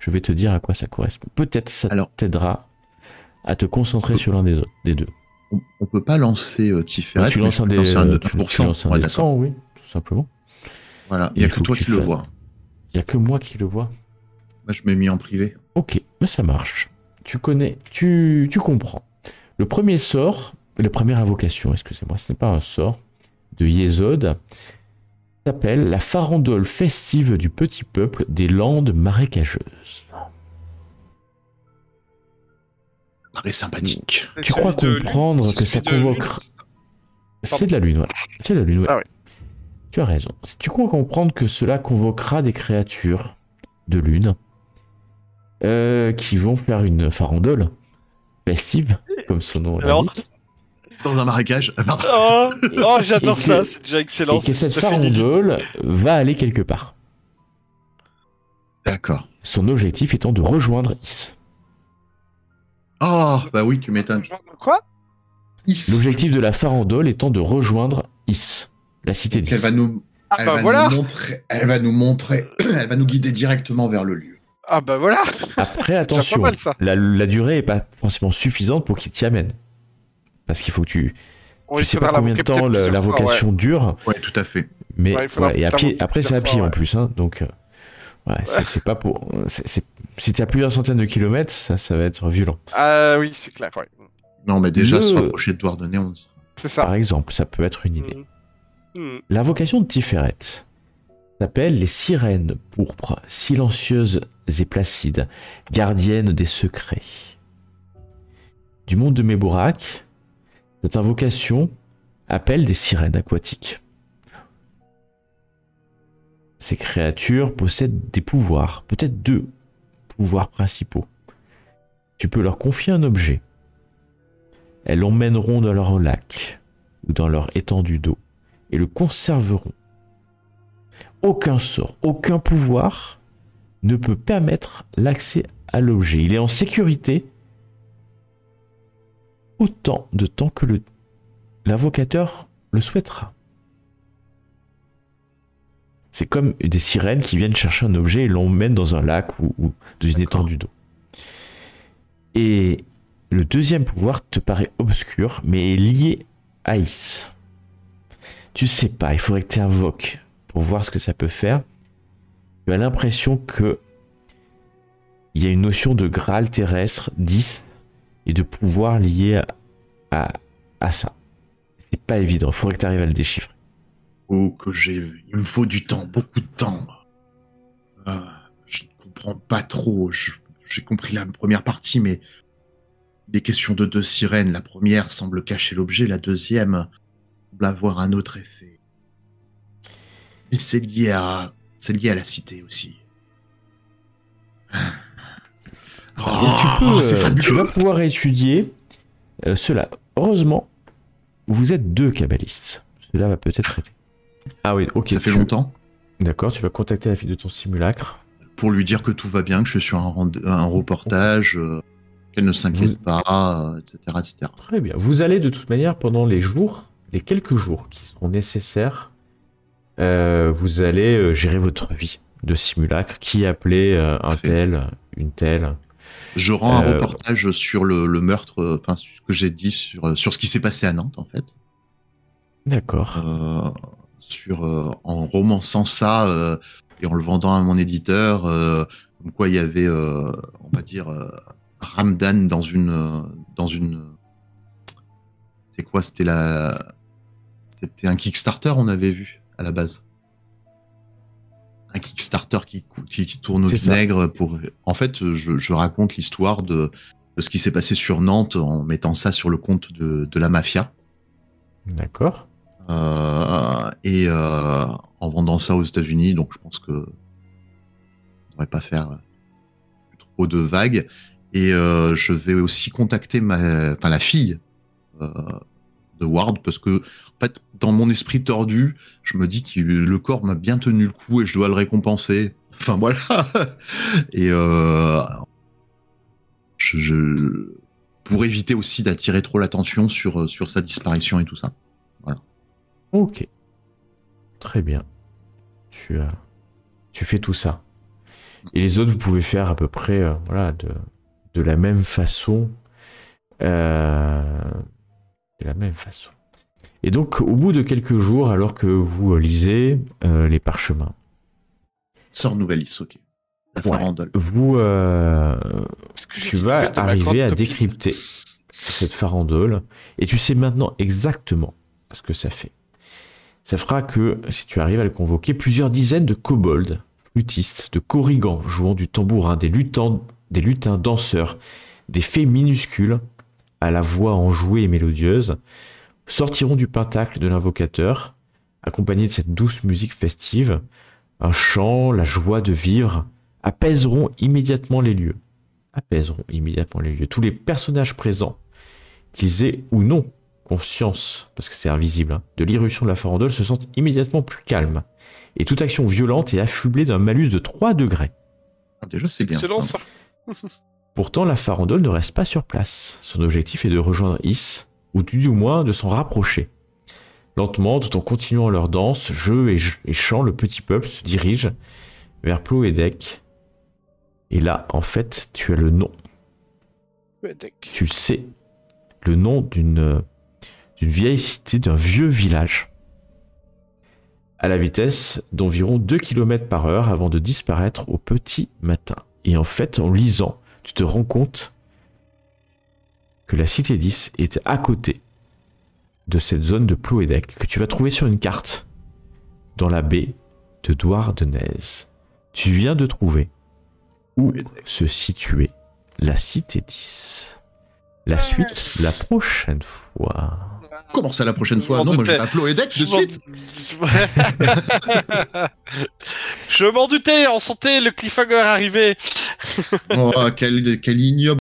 je vais te dire à quoi ça correspond. Peut-être ça Alors- t'aidera à te concentrer sur l'un des deux. On peut pas lancer Tiferet, Tu mais lances je un peux des lancer un de tu 1%. lances un Ouais, des d'accord. 100, oui, tout simplement. Voilà, il n'y a Il que faut toi que tu qui le fasses. vois. Il n'y a que moi qui le vois. Moi, je m'ai mis en privé. Ok, mais ça marche. Tu connais, tu comprends. Le premier sort, la première invocation, excusez-moi, ce n'est pas un sort, de Yesod, s'appelle la farandole festive du petit peuple des landes marécageuses. paraît sympathique. Tu crois comprendre que ça convoquera... C'est de la lune, ouais. C'est de la lune, ouais. Ah oui. Tu as raison. Tu crois comprendre que cela convoquera des créatures de lune qui vont faire une farandole festive, comme son nom l'indique. Dans un marécage. Oh, j'adore Et ça, que- c'est déjà excellent. Et que c'est cette tout à fait limite. farandole va aller quelque part. D'accord. Son objectif étant de rejoindre Is. Oh, bah oui, tu m'étonnes. Quoi? L'objectif de la farandole étant de rejoindre Is, la cité Elle d'Is. va nous, Ah elle bah va voilà. nous montrer, elle va nous montrer, elle va nous guider directement vers le lieu. Ah bah voilà. Après, déjà attention, pas mal, ça. la durée est pas forcément suffisante pour qu'il t'y amène. Parce qu'il faut que tu sais pas combien de temps la vocation dure, Ouais, tout à fait. mais Ouais, il faudra ouais, et à l'invoquer pied, après c'est à plusieurs pied fois, en ouais. plus, hein, donc ouais, c'est pas pour. Si t'es à plusieurs centaines de kilomètres, ça va être violent. Ah oui, c'est clair, ouais. Non, mais déjà, Le- se rapprocher de Douarnenez, on sera. C'est ça. Par exemple, ça peut être une idée. Mhm. L'invocation de Tiferet s'appelle les sirènes pourpres, silencieuses et placides, gardiennes des secrets. Du monde de Mébourac, cette invocation appelle des sirènes aquatiques. Ces créatures possèdent des pouvoirs, peut-être deux pouvoirs principaux. Tu peux leur confier un objet. Elles l'emmèneront dans leur lac ou dans leur étendue d'eau et le conserveront. Aucun sort, aucun pouvoir ne peut permettre l'accès à l'objet. Il est en sécurité autant de temps que l'invocateur le souhaitera. C'est comme des sirènes qui viennent chercher un objet et l'emmènent dans un lac ou dans une étendue d'eau. Et le deuxième pouvoir te paraît obscur, mais est lié à Is. Tu sais pas, il faudrait que tu invoques pour voir ce que ça peut faire. Tu as l'impression que il y a une notion de Graal terrestre, d'Is, et de pouvoir lié à ça. C'est pas évident, il faudrait que tu arrives à le déchiffrer. Oh, que j'ai vu. Il me faut du temps, beaucoup de temps. Je ne comprends pas trop. J'ai compris la première partie, mais des questions de deux sirènes. La première semble cacher l'objet, la deuxième semble avoir un autre effet. Et c'est lié à la cité aussi. Donc tu vas pouvoir étudier cela. Heureusement, vous êtes deux kabbalistes. Cela va peut-être aider. Ah oui, ok. Ça fait longtemps. D'accord, tu vas contacter la fille de ton simulacre. Pour lui dire que tout va bien, que je suis un reportage, qu'elle ne s'inquiète pas, etc., etc. Très bien. Vous allez de toute manière pendant les quelques jours qui seront nécessaires, vous allez gérer votre vie de simulacre. Qui appelait un tel, une telle. Je rends un reportage sur le meurtre, enfin, ce que j'ai dit sur ce qui s'est passé à Nantes, en fait. D'accord. En romançant ça et en le vendant à mon éditeur, comme quoi il y avait, on va dire, Ramdan dans une. C'est quoi? C'était un Kickstarter, on avait vu à la base. Un Kickstarter qui tourne au C'est ça. vinaigre pour. En fait, je raconte l'histoire de ce qui s'est passé sur Nantes en mettant ça sur le compte de la mafia. D'accord. En vendant ça aux États-Unis, donc je pense que on devrait pas faire trop de vagues. Et je vais aussi contacter la fille de Ward, parce que en fait, dans mon esprit tordu, je me dis que le corps m'a bien tenu le coup et je dois le récompenser. Enfin voilà. Et pour éviter aussi d'attirer trop l'attention sur sa disparition et tout ça. Ok. Très bien. Tu fais tout ça. Et les autres, vous pouvez faire à peu près de la même façon. De la même façon. Et donc, au bout de quelques jours, alors que vous lisez les parchemins, Sors Nouvelle-Is, ok. La Ouais. farandole. tu vas arriver à décrypter cette farandole et tu sais maintenant exactement ce que ça fait. Ça fera que, si tu arrives à le convoquer, plusieurs dizaines de kobolds, flûtistes, de korrigans jouant du tambourin, des lutins danseurs, des fées minuscules, à la voix enjouée et mélodieuse, sortiront du pentacle de l'invocateur, accompagnés de cette douce musique festive. Un chant, la joie de vivre, apaiseront immédiatement les lieux. Tous les personnages présents, qu'ils aient ou non conscience, parce que c'est invisible, de l'irruption de la farandole, se sentent immédiatement plus calmes. Et toute action violente est affublée d'un malus de 3 degrés. Ah, déjà, c'est bien. Excellent ça. Pourtant, la farandole ne reste pas sur place. Son objectif est de rejoindre Is, ou du moins de s'en rapprocher. Lentement, tout en continuant leur danse, jeu et chant, le petit peuple se dirige vers Ploédec. Et là, en fait, tu as le nom. Tu le sais. Le nom d'une vieille cité, d'un vieux village. À la vitesse d'environ 2 km/h avant de disparaître au petit matin. Et en fait, en lisant, tu te rends compte que la cité 10 était à côté de cette zone de Ploédec que tu vas trouver sur une carte dans la baie de Douarnenez. Tu viens de trouver où se situait la cité 10. La suite, la prochaine fois. Comment ça la prochaine fois? Non, moi je vais à Ploédec de suite. Je m'en doutais, on sentait le cliffhanger arriver. Oh, quel ignoble